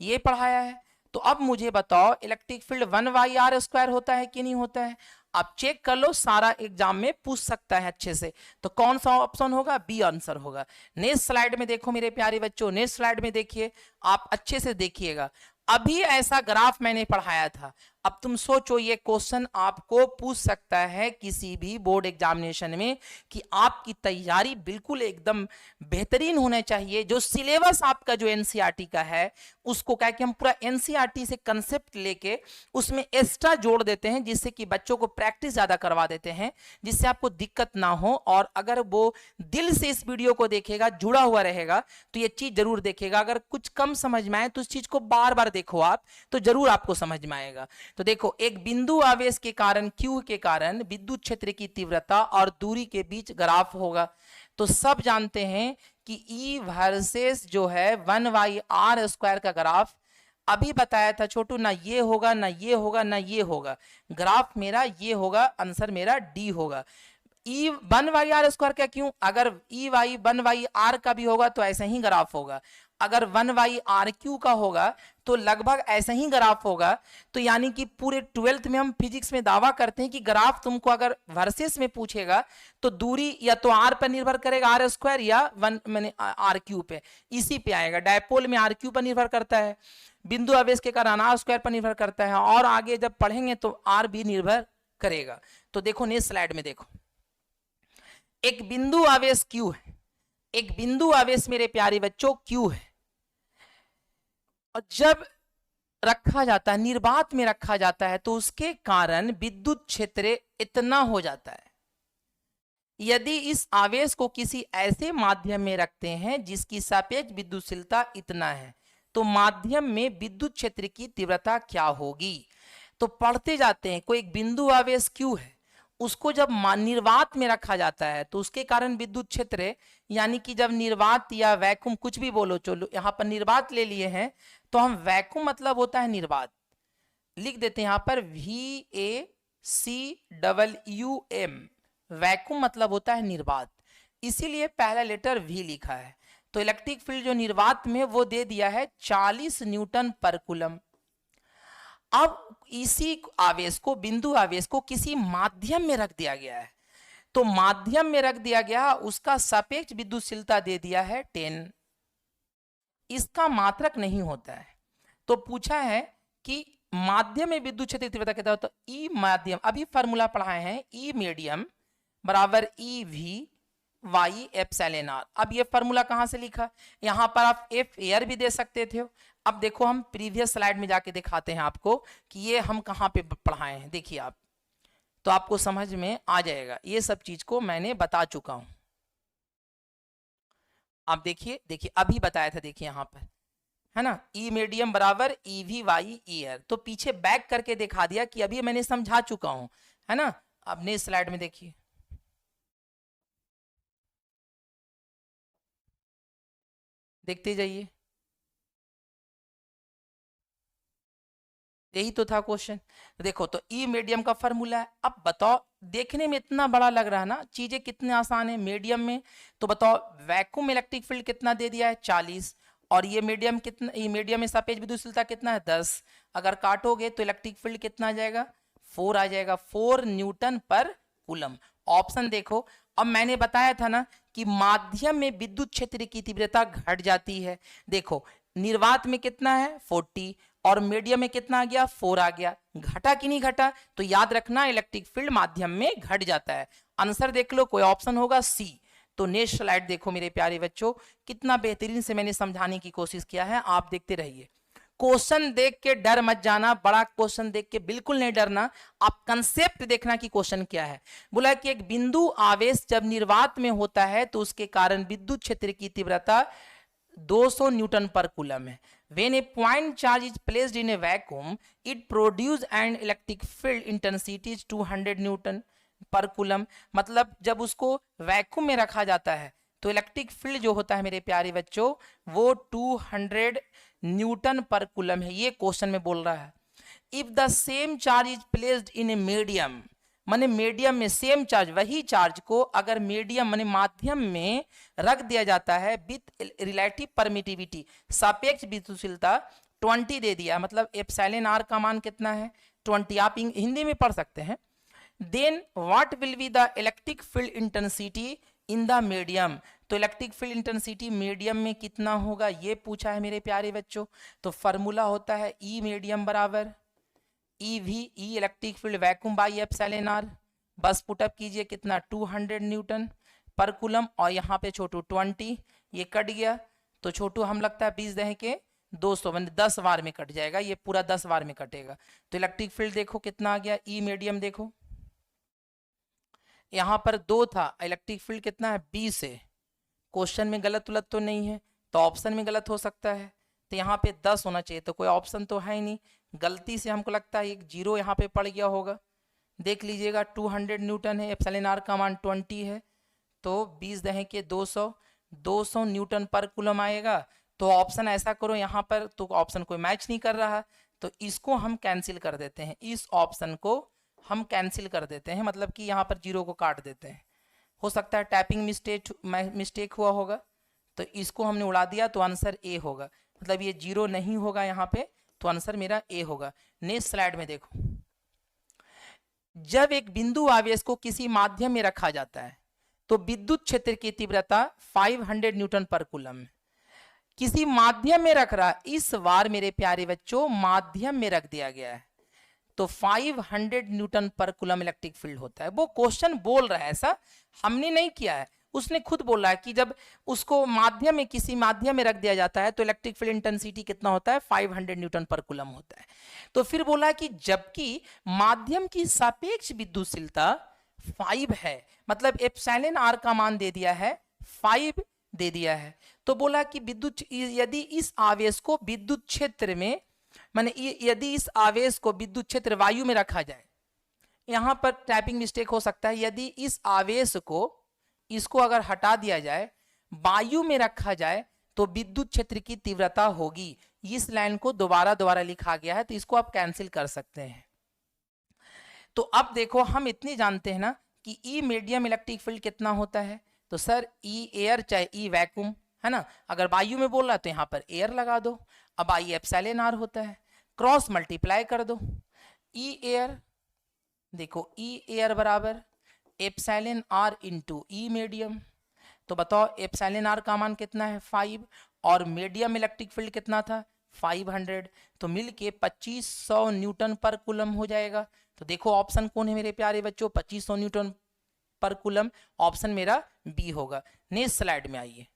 ये पढ़ाया है। तो अब मुझे बताओ इलेक्ट्रिक फील्ड 1/R² होता है कि नहीं होता है? आप चेक कर लो, सारा एग्जाम में पूछ सकता है अच्छे से। तो कौन सा ऑप्शन होगा? बी आंसर होगा। नेक्स्ट स्लाइड में देखो मेरे प्यारे बच्चों, नेक्स्ट स्लाइड में देखिए, आप अच्छे से देखिएगा। अभी ऐसा ग्राफ मैंने पढ़ाया था। अब तुम सोचो ये क्वेश्चन आपको पूछ सकता है किसी भी बोर्ड एग्जामिनेशन में कि आपकी तैयारी बिल्कुल एकदम बेहतरीन होना चाहिए। जो सिलेबस आपका जो एनसीईआरटी का है उसको क्या कि हम पूरा एनसीईआरटी से कंसेप्ट लेके उसमें एक्स्ट्रा जोड़ देते हैं, जिससे कि बच्चों को प्रैक्टिस ज्यादा करवा देते हैं, जिससे आपको दिक्कत ना हो। और अगर वो दिल से इस वीडियो को देखेगा, जुड़ा हुआ रहेगा, तो ये चीज जरूर देखेगा। अगर कुछ कम समझ में आए तो उस चीज को बार बार देखो आप, तो जरूर आपको समझ में आएगा। तो देखो, एक बिंदु आवेश के कारण Q के कारण विद्युत क्षेत्र की तीव्रता और दूरी के बीच ग्राफ होगा। तो सब जानते हैं कि E वर्सेस जो है 1/R² का ग्राफ अभी बताया था छोटू, ना ये होगा ना ये होगा ना ये होगा, ग्राफ मेरा ये होगा, आंसर मेरा डी होगा। E 1/R² क्या, क्यों? अगर EY 1/R का भी होगा तो ऐसा ही ग्राफ होगा, अगर 1/RQ का होगा तो लगभग ऐसा ही ग्राफ होगा। तो यानी कि पूरे 12th में हम फिजिक्स में दावा करते हैं कि ग्राफ तुमको अगर वर्सेस में पूछेगा तो दूरी या तो R पर निर्भर करेगा R² या 1 मैंने RQ पे, इसी पे आएगा। डायपोल में RQ पर निर्भर करता है, बिंदु आवेश के कारण R² पर निर्भर करता है, और आगे जब पढ़ेंगे तो R भी निर्भर करेगा। तो देखो नेक्स्ट स्लाइड में देखो, एक बिंदु आवेश Q है, एक बिंदु आवेश मेरे प्यारे बच्चों Q है, और जब रखा जाता है, निर्वात में रखा जाता है, तो उसके कारण विद्युत क्षेत्र इतना हो जाता है। यदि इस आवेश को किसी ऐसे माध्यम में रखते हैं जिसकी सापेक्ष विद्युतशीलता इतना है, तो माध्यम में विद्युत क्षेत्र की तीव्रता क्या होगी? तो पढ़ते जाते हैं, कोई एक बिंदु आवेश Q है, उसको जब निर्वात में रखा जाता है तो उसके कारण विद्युत क्षेत्र, यानी कि जब निर्वात या वैक्यूम कुछ भी बोलो, चलो यहाँ पर निर्वात ले लिए हैं तो हम वैक्यूम मतलब होता है निर्वात, लिख देते हैं यहाँ पर VACWUM, वैक्यूम मतलब होता है निर्वात, इसीलिए पहला लेटर V लिखा है। तो इलेक्ट्रिक फील्ड जो निर्वात में वो दे दिया है 40 न्यूटन पर कूलम। अब इसी आवेश को, बिंदु आवेश को किसी माध्यम में रख दिया गया है, तो माध्यम में रख दिया गया, उसका सापेक्ष विद्युतशीलता दे दिया है 10, इसका मात्रक नहीं होता है। तो पूछा है कि माध्यम में विद्युत क्षेत्र तीव्रता कितना होता है? E माध्यम, अभी फार्मूला पढ़ाए हैं, E मीडियम बराबर E V by epsilon r. अब ये फॉर्मूला कहां से लिखा, यहां पर आप एफ एयर भी दे सकते थे। अब देखो हम प्रीवियस स्लाइड में जाके दिखाते हैं आपको कि ये हम कहां पे पढ़ाए हैं, देखिए आप, तो आपको समझ में आ जाएगा। ये सब चीज को मैंने बता चुका हूं, आप देखिए, देखिए अभी बताया था, देखिए यहां पर है ना, ई मीडियम बराबर ई वी वाई ईयर, तो पीछे बैक करके दिखा दिया कि अभी मैंने समझा चुका हूं, है ना। अब नेक्स्ट स्लाइड में देखिए, देखते जाइए, यही तो था क्वेश्चन। देखो तो ई मीडियम का फॉर्मूला है। अब बताओ, देखने में इतना बड़ा लग रहा है ना, चीजें कितने आसान है मीडियम में। तो बताओ वैक्यूम इलेक्ट्रिक फील्ड कितना दे दिया है 40, और ये मीडियम कितना, ये मीडियम में सापेक्ष विद्युतशीलता कितना है 10। अगर काटोगे तो इलेक्ट्रिक फील्ड कितना आ जाएगा, 4 आ जाएगा, 4 न्यूटन पर कूलम। ऑप्शन देखो, अब मैंने बताया था ना कि माध्यम में विद्युत क्षेत्र की तीव्रता घट जाती है। देखो निर्वात में कितना है 40, और मीडियम में कितना आ गया 4 आ गया, घटा कि नहीं घटा, तो याद रखना इलेक्ट्रिक फील्ड माध्यम में घट जाता है। आंसर देख लो, कोई ऑप्शन होगा सी। तो नेक्स्ट स्लाइड देखो मेरे प्यारे बच्चों, कितना बेहतरीन से मैंने समझाने की कोशिश किया है, आप देखते रहिए। क्वेश्चन देख के डर मत जाना, बड़ा क्वेश्चन देख के बिल्कुल नहीं डरना, आप कंसेप्ट देखना कि क्वेश्चन क्या है। बोला कि एक बिंदु आवेश जब निर्वात में होता है तो उसके कारण विद्युत क्षेत्र की तीव्रता 200 न्यूटन पर कूलम है। When a point charge is placed in a vacuum, it produce an electric field intensity is 200 Newton पर कूलम। मतलब जब उसको वैक्यूम में रखा जाता है तो इलेक्ट्रिक फील्ड जो होता है मेरे प्यारे बच्चों वो 200 न्यूटन पर कूलम है, ये क्वेश्चन में बोल रहा है। If the same charge is placed in a medium, माने मीडियम में सेम चार्ज, वही चार्ज को अगर मीडियम माने माध्यम में रख दिया जाता है विथ रिलेटिव परमिटिविटी, सापेक्ष विद्युतशीलता 20 दे दिया, मतलब एप्सिलॉन आर का मान कितना है 20, आप हिंदी में पढ़ सकते हैं। Then what will be the electric field intensity in the medium, तो इलेक्ट्रिक फील्ड इंटेंसिटी मीडियम में कितना होगा ये पूछा है मेरे प्यारे बच्चों। तो फॉर्मूला होता है ई मीडियम बराबर E V E electric field vacuum by epsilon r, बस पुटअप कीजिए कितना 200 न्यूटन पर कूलम, और यहाँ पे छोटू 20, ये कट गया तो छोटू हम लगता है 20 दहे के 200 मतलब 10 बार में कट जाएगा, ये पूरा 10 बार में कटेगा। तो इलेक्ट्रिक फील्ड देखो कितना आ गया, ई मीडियम देखो यहाँ पर 2 था, इलेक्ट्रिक फील्ड कितना है 20 है। क्वेश्चन में गलत उलत तो नहीं है, तो ऑप्शन में गलत हो सकता है, तो यहाँ पे 10 होना चाहिए, तो कोई ऑप्शन तो है ही नहीं। गलती से हमको लगता है एक जीरो यहाँ पे पड़ गया होगा, देख लीजिएगा 200 न्यूटन है, एप्सिलॉन आर का मान 20 है, तो 20 दहे के 200 न्यूटन पर कूलम आएगा। तो ऑप्शन ऐसा करो यहाँ पर, तो ऑप्शन कोई मैच नहीं कर रहा, तो इसको हम कैंसिल कर देते हैं, इस ऑप्शन को हम कैंसिल कर देते हैं, मतलब कि यहाँ पर जीरो को काट देते हैं। हो सकता है टाइपिंग मिस्टेक हुआ होगा, तो इसको हमने उड़ा दिया, तो आंसर ए होगा, मतलब ये जीरो नहीं होगा यहाँ पे, तो आंसर मेरा ए होगा। नेक्स्ट स्लाइड में देखो, जब एक बिंदु आवेश को किसी माध्यम में रखा जाता है तो विद्युत क्षेत्र की तीव्रता 500 न्यूटन पर कूलम, किसी माध्यम में रख रहा, इस बार मेरे प्यारे बच्चों माध्यम में रख दिया गया है, तो 500 न्यूटन पर कूलम इलेक्ट्रिक फील्ड होता है। वो क्वेश्चन बोल रहा है, ऐसा हमने नहीं किया है, उसने खुद बोला है कि जब उसको माध्यम में किसी माध्यम में रख दिया जाता है तो इलेक्ट्रिक फील्ड इंटेंसिटी कितना होता है 500 न्यूटन पर कूलम होता है। तो फिर बोला कि जबकि माध्यम की सापेक्ष विद्युतशीलता 5 है, मतलब एप्सिलॉन आर का मान दे दिया है 5 दे दिया है, तो बोला कि विद्युत यदि इस आवेश को विद्युत क्षेत्र में, माने यदि इस आवेश को विद्युत क्षेत्र वायु में रखा जाए, यहां पर टाइपिंग मिस्टेक हो सकता है, यदि इस आवेश को इसको अगर हटा दिया जाए वायु में रखा जाए तो विद्युत क्षेत्र की तीव्रता होगी। इस लाइन को दोबारा लिखा गया है, तो इसको आप कैंसिल कर सकते हैं। तो अब देखो हम इतनी जानते हैं ना कि ई मीडियम इलेक्ट्रिक फील्ड कितना होता है, तो सर ई एयर चाहे ई वैक्यूम, है ना, अगर वायु में बोल रहा है तो यहाँ पर एयर लगा दो। अब आई एप्सिलॉन आर होता है, क्रॉस मल्टीप्लाई कर दो, ई एयर, देखो ई एयर बराबर epsilon r into E medium, तो बताओ एप्सिलॉन आर का मान कितना है 5, और मीडियम इलेक्ट्रिक फील्ड कितना था 500, तो मिलके 2500 न्यूटन पर कूलम हो जाएगा। तो देखो ऑप्शन कौन है मेरे प्यारे बच्चों, 2500 न्यूटन पर कूलम, ऑप्शन मेरा बी होगा। नेक्स्ट स्लाइड में आइए।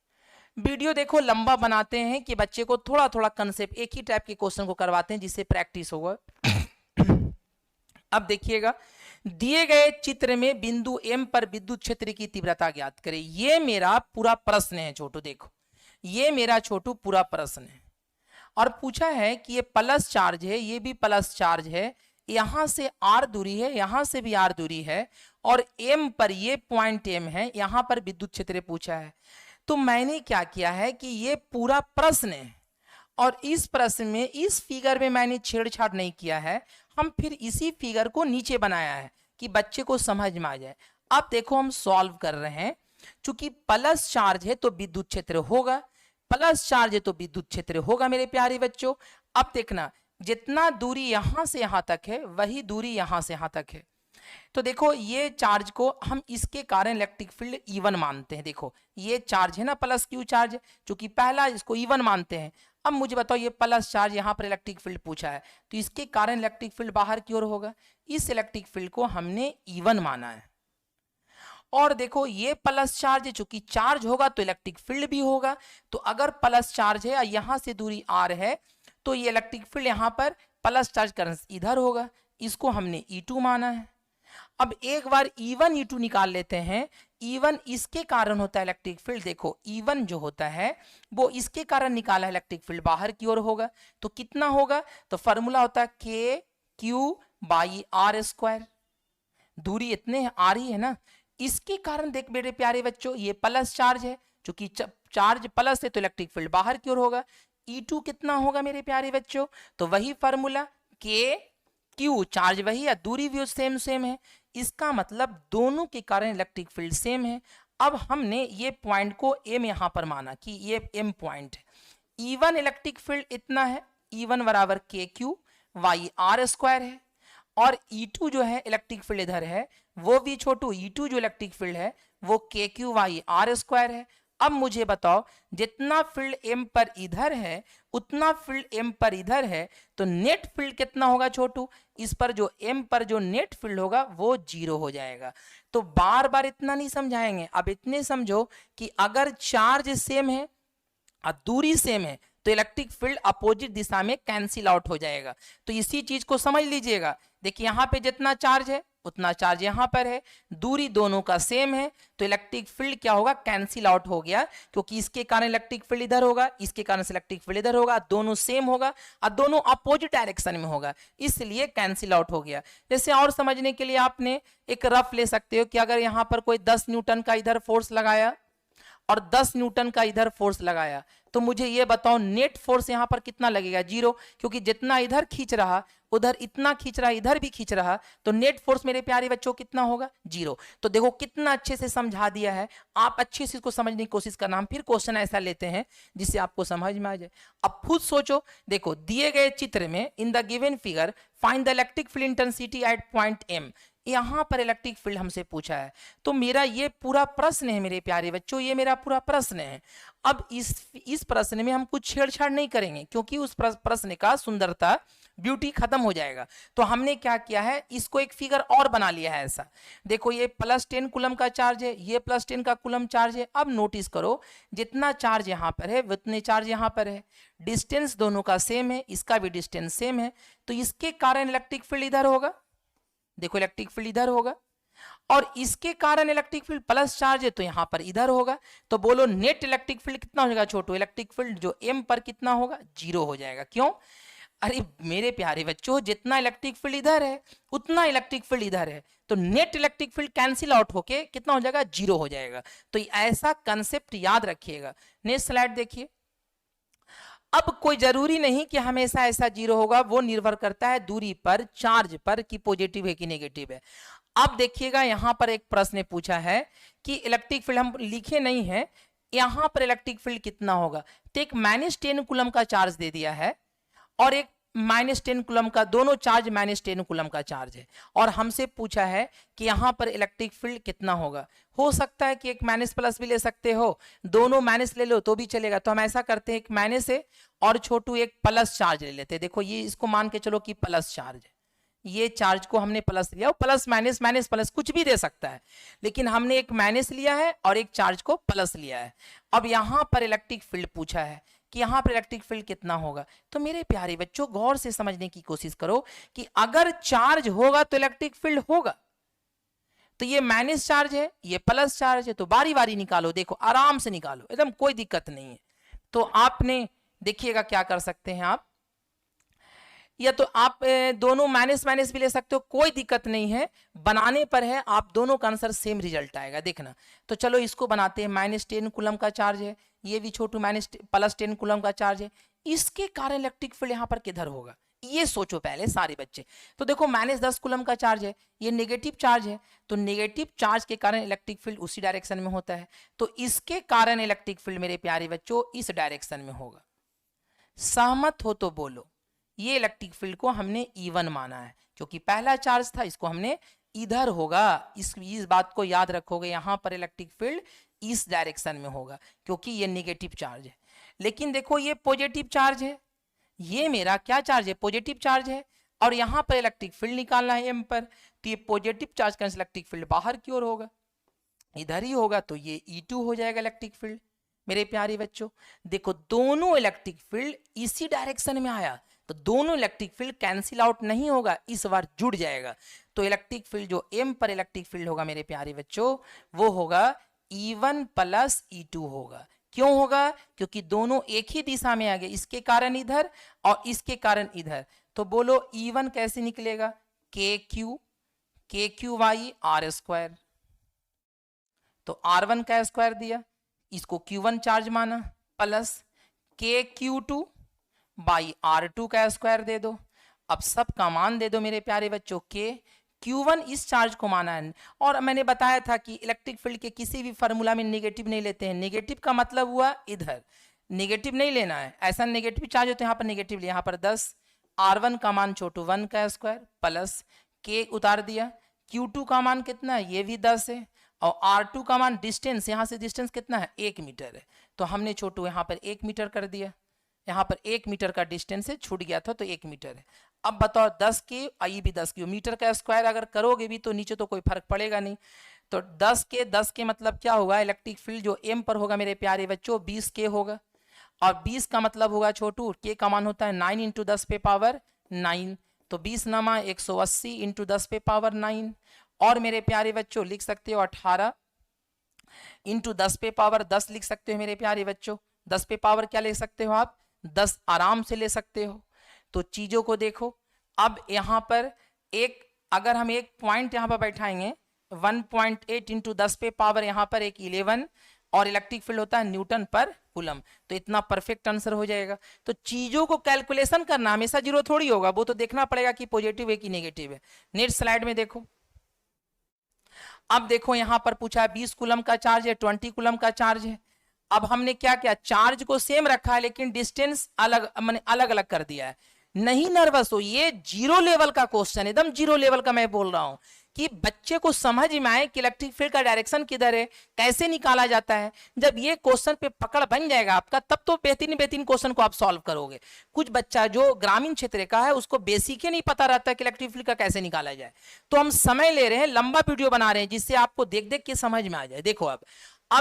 वीडियो देखो लंबा बनाते हैं कि बच्चे को थोड़ा थोड़ा कंसेप्ट, एक ही टाइप के क्वेश्चन को करवाते हैं जिससे प्रैक्टिस होगा। अब देखिएगा, दिए गए चित्र में बिंदु M पर विद्युत क्षेत्र की तीव्रता ज्ञात करें। ये मेरा पूरा प्रश्न है छोटू, देखो ये मेरा छोटू पूरा प्रश्न है और पूछा है कि ये प्लस चार्ज है, ये भी प्लस चार्ज है, यहां से R दूरी है, यहां से भी R दूरी है और M पर ये पॉइंट M है, यहां पर विद्युत क्षेत्र पूछा है। तो मैंने क्या किया है कि ये पूरा प्रश्न है और इस प्रश्न में, इस फिगर में मैंने छेड़छाड़ नहीं किया है, हम फिर इसी फिगर को नीचे बनाया है कि बच्चे को समझ में आ जाए। अब देखो हम सॉल्व कर रहे हैं, चूंकि प्लस चार्ज है तो विद्युत क्षेत्र होगा, प्लस चार्ज है तो विद्युत क्षेत्र होगा मेरे प्यारे बच्चों। अब देखना, जितना दूरी यहां से यहां तक है वही दूरी यहां से यहां तक है। तो देखो ये चार्ज को हम इसके कारण इलेक्ट्रिक फील्ड E1 मानते हैं। देखो ये चार्ज है ना, प्लस क्यू चार्ज, चूंकि पहला इसको E1 मानते हैं। अब मुझे बताओ, ये प्लस चार्ज यहाँ पर इलेक्ट्रिक फील्ड पूछा है तो इसके कारण इलेक्ट्रिक फील्ड बाहर की ओर होगा। इस इलेक्ट्रिक फील्ड को हमने E1 माना है। और देखो ये प्लस चार्ज है, चूंकि चार्ज होगा तो इलेक्ट्रिक फील्ड भी होगा। तो अगर प्लस चार्ज है, यहां से दूरी R है, तो ये इलेक्ट्रिक फील्ड यहां पर प्लस चार्ज करंट इधर होगा, इसको हमने E2 माना है। अब एक बार E1 E2 निकाल लेते हैं। E1 इसके कारण होता है इलेक्ट्रिक फील्ड, देखो E1 जो होता है वो इसके कारण निकाला है, इलेक्ट्रिक फील्ड बाहर की ओर होगा। तो कितना होगा, तो फॉर्मूला होता है KQ/R²। दूरी इतने आ रही है ना, इसके कारण देख मेरे प्यारे बच्चों, ये प्लस चार्ज है, चूंकि चार्ज प्लस है तो इलेक्ट्रिक फील्ड बाहर की ओर होगा। E2 कितना होगा मेरे प्यारे बच्चों, तो वही फॉर्मूला KQ, चार्ज वही है, दूरी भी सेम सेम है, इसका मतलब दोनों के कारण इलेक्ट्रिक फील्ड सेम है। अब हमने ये पॉइंट को M यहां पर माना कि ये M पॉइंट है। E1 इलेक्ट्रिक फील्ड इतना है, E1 बराबर KQ/R² है, और E2 जो है इलेक्ट्रिक फील्ड इधर है, वो भी छोटू E2 जो इलेक्ट्रिक फील्ड है वो KQ/R² है। अब मुझे बताओ, जितना फील्ड M पर इधर है उतना फील्ड M पर इधर है, तो नेट फील्ड कितना होगा छोटू, इस पर जो M पर जो नेट फील्ड होगा वो 0 हो जाएगा। तो बार बार इतना नहीं समझाएंगे, अब इतने समझो कि अगर चार्ज सेम है और दूरी सेम है तो इलेक्ट्रिक फील्ड अपोजिट दिशा में कैंसिल आउट हो जाएगा। तो इसी चीज को समझ लीजिएगा। देखिए यहाँ पे जितना चार्ज है उतना चार्ज यहाँ पर है, दूरी दोनों का सेम है, तो इलेक्ट्रिक फील्ड क्या होगा, कैंसिल आउट हो गया, क्योंकि इसके कारण इलेक्ट्रिक फील्ड इधर होगा, इसके कारण से इलेक्ट्रिक फील्ड इधर होगा, दोनों सेम होगा और दोनों अपोजिट डायरेक्शन में होगा, इसलिए कैंसिल आउट हो गया। जैसे और समझने के लिए आपने एक रफ ले सकते हो कि अगर यहाँ पर कोई 10 न्यूटन का इधर फोर्स लगाया और 10 न्यूटन का इधर फोर्स लगाया, तो मुझे ये बताओ नेट फोर्स यहां पर कितना लगेगा, 0, क्योंकि जितना इधर खींच रहा उधर इतना खींच रहा, इधर भी खींच रहा, तो नेट फोर्स मेरे प्यारे बच्चों कितना होगा, 0। तो देखो कितना अच्छे से समझा दिया है, आप अच्छे से इसको समझने की कोशिश करना। हम फिर क्वेश्चन ऐसा लेते हैं जिससे आपको समझ में आ जाए। अब खुद सोचो, देखो दिए गए चित्र में in the given figure find the electric field intensity eight point M, यहां पर इलेक्ट्रिक फील्ड हमसे पूछा है। तो मेरा ये पूरा प्रश्न है मेरे प्यारे बच्चों, ये मेरा पूरा प्रश्न है। अब इस प्रश्न में हम कुछ छेड़छाड़ नहीं करेंगे, क्योंकि उस प्रश्न का सुंदरता, ब्यूटी खत्म हो जाएगा। तो हमने क्या किया है, इसको एक फिगर और बना लिया है ऐसा। देखो ये +10 कूलम का चार्ज है, ये +10 का कूलम चार्ज है। अब नोटिस करो, जितना चार्ज यहाँ पर है उतने चार्ज यहाँ पर है, डिस्टेंस दोनों का सेम है, इसका भी डिस्टेंस सेम है, तो इसके कारण इलेक्ट्रिक फील्ड इधर होगा, देखो इलेक्ट्रिक फील्ड इधर होगा, और इसके कारण इलेक्ट्रिक फील्ड प्लस चार्ज है तो यहां पर इधर होगा। तो बोलो नेट इलेक्ट्रिक फील्ड कितना हो जाएगा छोटू, इलेक्ट्रिक फील्ड जो M पर कितना होगा, 0 हो जाएगा। क्यों, अरे मेरे प्यारे बच्चों, जितना इलेक्ट्रिक फील्ड इधर है उतना इलेक्ट्रिक फील्ड इधर है, तो net electric field cancel out होके कितना हो जाएगा, 0 हो जाएगा। तो ऐसा कंसेप्ट याद रखिएगा। नेक्स्ट स्लाइड देखिए। अब कोई जरूरी नहीं कि हमेशा ऐसा 0 होगा, वो निर्भर करता है दूरी पर, चार्ज पर, कि पॉजिटिव है कि नेगेटिव है। अब देखिएगा यहां पर एक प्रश्न पूछा है कि इलेक्ट्रिक फील्ड, हम लिखे नहीं है, यहां पर इलेक्ट्रिक फील्ड कितना होगा। तो एक -10 कूलम का चार्ज दे दिया है और एक -10 कूलम का, दोनों चार्ज -10 कूलम का चार्ज है, और हमसे पूछा है कि यहां पर इलेक्ट्रिक फील्ड कितना होगा। हो सकता है कि एक माइनस प्लस भी ले सकते हो, दोनों माइनस ले लो तो भी चलेगा। तो हम ऐसा करते हैं, एक माइनस है और छोटू एक प्लस चार्ज ले लेते हैं। देखो ये इसको मान के चलो कि प्लस चार्ज है, ये चार्ज को हमने प्लस लिया, प्लस माइनस माइनस प्लस कुछ भी दे सकता है, लेकिन हमने एक माइनस लिया है और एक चार्ज को प्लस लिया है। अब यहां पर इलेक्ट्रिक फील्ड पूछा है कि यहां पर इलेक्ट्रिक फील्ड कितना होगा। तो मेरे प्यारे बच्चों गौर से समझने की कोशिश करो कि अगर चार्ज होगा तो इलेक्ट्रिक फील्ड होगा। तो ये माइनस चार्ज है, ये प्लस चार्ज है, तो बारी बारी निकालो, देखो आराम से निकालो, एकदम कोई दिक्कत नहीं है। तो आपने देखिएगा क्या कर सकते हैं आप, या तो आप दोनों माइनस माइनस भी ले सकते हो, कोई दिक्कत नहीं है, बनाने पर है, आप दोनों का आंसर सेम रिजल्ट आएगा देखना। तो चलो इसको बनाते हैं। -10 कूलम का चार्ज है, ये भी छोटू +10 कूलम का चार्ज है, इसके कारण इलेक्ट्रिक फील्ड यहाँ पर किधर होगा, ये सोचो पहले सारे बच्चे। तो देखो -10 कूलम का चार्ज है, ये नेगेटिव चार्ज है, तो नेगेटिव चार्ज के कारण इलेक्ट्रिक फील्ड उसी डायरेक्शन में होता है, तो इसके कारण इलेक्ट्रिक फील्ड मेरे प्यारे बच्चों इस डायरेक्शन में होगा। सहमत हो तो बोलो। ये इलेक्ट्रिक फील्ड को हमने E1 माना है, क्योंकि पहला चार्ज था, इसको हमने इधर होगा, इस बात को याद रखोगे, यहां पर इलेक्ट्रिक फील्ड इस डायरेक्शन में होगा क्योंकि ये नेगेटिव चार्ज है। लेकिन देखो ये पॉजिटिव चार्ज है, ये मेरा क्या चार्ज है, पॉजिटिव चार्ज है, और यहां पर इलेक्ट्रिक फील्ड निकालना है M पर, तो ये पॉजिटिव चार्ज का इलेक्ट्रिक फील्ड बाहर की ओर होगा, इधर ही होगा, तो ये E2 हो जाएगा इलेक्ट्रिक फील्ड। मेरे प्यारे बच्चों देखो दोनों इलेक्ट्रिक फील्ड इसी डायरेक्शन में आया, तो दोनों इलेक्ट्रिक फील्ड कैंसिल आउट नहीं होगा, इस बार जुड़ जाएगा। तो इलेक्ट्रिक फील्ड जो M पर इलेक्ट्रिक फील्ड होगा मेरे प्यारे बच्चों, वो होगा E1 + E2 होगा। क्यों होगा, क्योंकि दोनों एक ही दिशा में आ गए, इसके कारण इधर और इसके कारण इधर। तो बोलो E1 कैसे निकलेगा, KQ/y r², तो R1 का स्क्वायर दिया, इसको Q1 चार्ज माना, प्लस KQ2/R2 का स्क्वायर दे दो। अब सब का मान दे दो मेरे प्यारे बच्चों, Q1 इस चार्ज को माना है, और मैंने बताया था कि इलेक्ट्रिक फील्ड के किसी भी फार्मूला में नेगेटिव नहीं लेते हैं। नेगेटिव का मतलब हुआ इधर, नेगेटिव नहीं लेना है, ऐसा नेगेटिव चार्ज हो तो यहाँ पर नेगेटिव लिया, यहाँ पर 10, R1 का मान छोटू 1 का स्क्वायर प्लस K उतार दिया, Q2 का मान कितना है, ये भी 10 है, और R2 का मान डिस्टेंस, यहाँ से डिस्टेंस कितना है, 1 मीटर है, तो हमने छोटू यहाँ पर 1 मीटर कर दिया, यहाँ पर 1 मीटर का डिस्टेंस है, छूट गया था तो 1 मीटर है। अब बताओ 10 के, ये भी 10 के, मीटर का स्क्वायर अगर करोगे भी तो नीचे तो कोई फर्क पड़ेगा नहीं, तो 10 के मतलब क्या होगा, इलेक्ट्रिक फील्ड जो M पर होगा मेरे प्यारे बच्चों 20 के होगा, और 20 का मतलब होगा छोटू, K का मान होता है 9 × 10⁻9, तो 20 नमा 180 × 10⁻9, और मेरे प्यारे बच्चों लिख सकते हो 18 × 10⁻10 लिख सकते हो मेरे प्यारे बच्चों। 10 पे पावर क्या ले सकते हो आप, 10 आराम से ले सकते हो। तो चीजों को देखो, अब यहाँ पर एक, अगर हम एक पॉइंट यहाँ पर बैठाएंगे 1.8 × 10 पे पावर यहाँ पर एक 11, और इलेक्ट्रिक फील्ड होता है न्यूटन पर कूलम, तो इतना परफेक्ट आंसर हो जाएगा। तो चीजों को कैलकुलेशन करना हमेशा जीरो थोड़ी होगा, वो तो देखना पड़ेगा कि पॉजिटिव है कि नेगेटिव है। नेक्स्ट स्लाइड में देखो, अब देखो यहां पर पूछा है 20 कूलम का चार्ज है, 20 कूलम का चार्ज है। अब हमने क्या किया, चार्ज को सेम रखा है लेकिन डिस्टेंस अलग, मैंने अलग अलग कर दिया है। नहीं नर्वस हो, ये जीरो लेवल का क्वेश्चन, एकदम जीरो लेवल का मैं बोल रहा हूं कि बच्चे को समझ में आए कि इलेक्ट्रिक फील्ड का डायरेक्शन किधर है, कैसे निकाला जाता है। जब ये क्वेश्चन पे पकड़ बन जाएगा आपका, तब तो बेहतरीन बेहतरीन क्वेश्चन को आप सॉल्व करोगे। कुछ बच्चा जो ग्रामीण क्षेत्र का है उसको बेसिक ही नहीं पता रहता है कि इलेक्ट्रिक फील्ड का कैसे निकाला जाए, तो हम समय ले रहे हैं, लंबा वीडियो बना रहे हैं जिससे आपको देख देख के समझ में आ जाए। देखो अब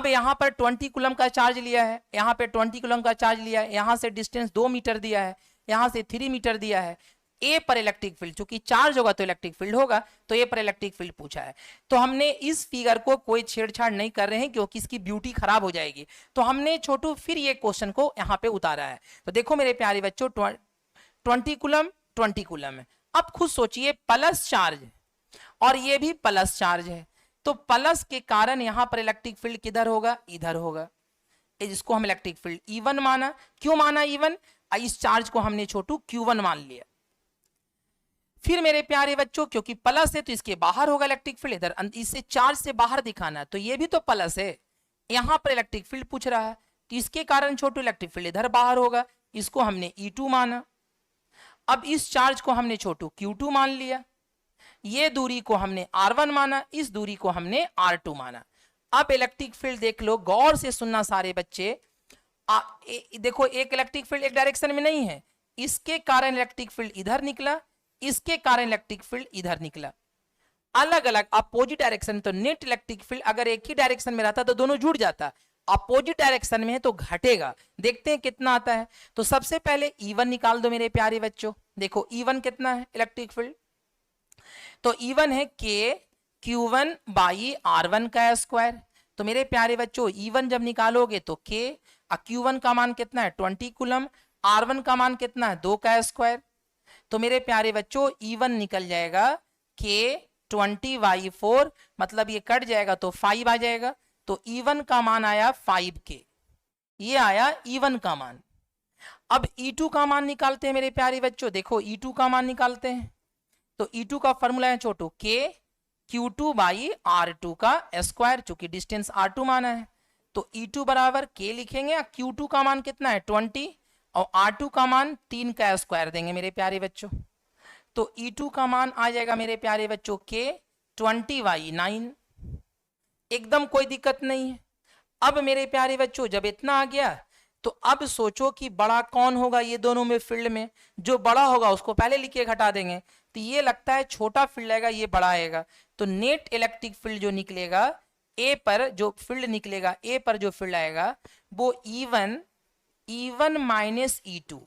यहाँ पर 20 कूलम का चार्ज लिया है, यहाँ पे 20 कूलम का चार्ज लिया है, यहाँ से डिस्टेंस 2 मीटर दिया है, यहाँ से 3 मीटर दिया है। ए पर इलेक्ट्रिक फील्ड, चूंकि चार्ज होगा तो इलेक्ट्रिक फील्ड होगा, तो ए पर इलेक्ट्रिक फील्ड पूछा है। तो हमने इस फिगर को कोई छेड़छाड़ नहीं कर रहे हैं क्योंकि इसकी ब्यूटी खराब हो जाएगी, तो हमने छोटू फिर ये क्वेश्चन को यहाँ पे उतारा है। तो देखो मेरे प्यारे बच्चों 20 कूलम है। अब खुद सोचिए, प्लस चार्ज और ये भी प्लस चार्ज है, तो प्लस के कारण यहां पर इलेक्ट्रिक फील्ड किधर होगा, इधर होगा, जिसको हम इलेक्ट्रिक फील्ड E1 माना। क्यों माना E1, इस चार्ज को हमने छोटू Q1 मान लिया। फिर मेरे प्यारे बच्चों क्योंकि प्लस है तो इसके बाहर होगा इलेक्ट्रिक फील्ड, इधर इसे चार्ज से बाहर दिखाना, तो ये भी तो प्लस है, यहां पर इलेक्ट्रिक फील्ड पूछ रहा है, तो इसके कारण छोटू इलेक्ट्रिक फील्ड इधर बाहर होगा, इसको हमने E2 माना। अब इस चार्ज को हमने छोटू Q2 मान लिया, ये दूरी को हमने R1 माना, इस दूरी को हमने R2 माना। अब इलेक्ट्रिक फील्ड देख लो, गौर से सुनना सारे बच्चे, देखो एक इलेक्ट्रिक फील्ड एक डायरेक्शन में नहीं है, इसके कारण इलेक्ट्रिक फील्ड इधर निकला, इसके कारण इलेक्ट्रिक फील्ड इधर निकला। अलग अलग अपोजिट डायरेक्शन, तो नेट इलेक्ट्रिक फील्ड अगर एक ही डायरेक्शन में रहता तो दोनों जुड़ जाता, अपोजिट डायरेक्शन में है तो घटेगा। देखते हैं कितना आता है। तो सबसे पहले E1 निकाल दो मेरे प्यारे बच्चों। देखो E1 कितना है इलेक्ट्रिक फील्ड, तो E1 है K Q1 बाई R1 का स्क्वायर। तो मेरे प्यारे बच्चों E1 जब निकालोगे तो K, Q1 का मान कितना है 20 कूलम, R1 का मान कितना है 2 का स्क्वायर। तो मेरे प्यारे बच्चों E1 निकल जाएगा K 20/4, मतलब ये कट जाएगा तो 5 आ जाएगा। तो E1 का मान आया 5K, ये आया E1 का मान। अब E2 का मान निकालते हैं मेरे प्यारे बच्चों। देखो E2 का मान निकालते हैं, तो E2 का फॉर्मूला है छोटू K Q2 बाई R2 का स्क्वायर, चूंकि डिस्टेंस R2 माना है। तो E2 बराबर K लिखेंगे, Q2 का मान कितना है 20 और R2 का मान 3 का स्क्वायर देंगे मेरे प्यारे बच्चों। तो E2 का मान आ जाएगा मेरे प्यारे बच्चों K 20/9, एकदम कोई दिक्कत नहीं है। अब मेरे प्यारे बच्चों जब इतना आ गया तो अब सोचो कि बड़ा कौन होगा ये दोनों में फील्ड में, जो बड़ा होगा उसको पहले लिख के घटा देंगे। तो ये लगता है छोटा फील्ड आएगा, ये बड़ा आएगा। तो नेट इलेक्ट्रिक फील्ड जो निकलेगा ए पर, जो फील्ड निकलेगा ए पर जो फील्ड आएगा वो E1 माइनस E2।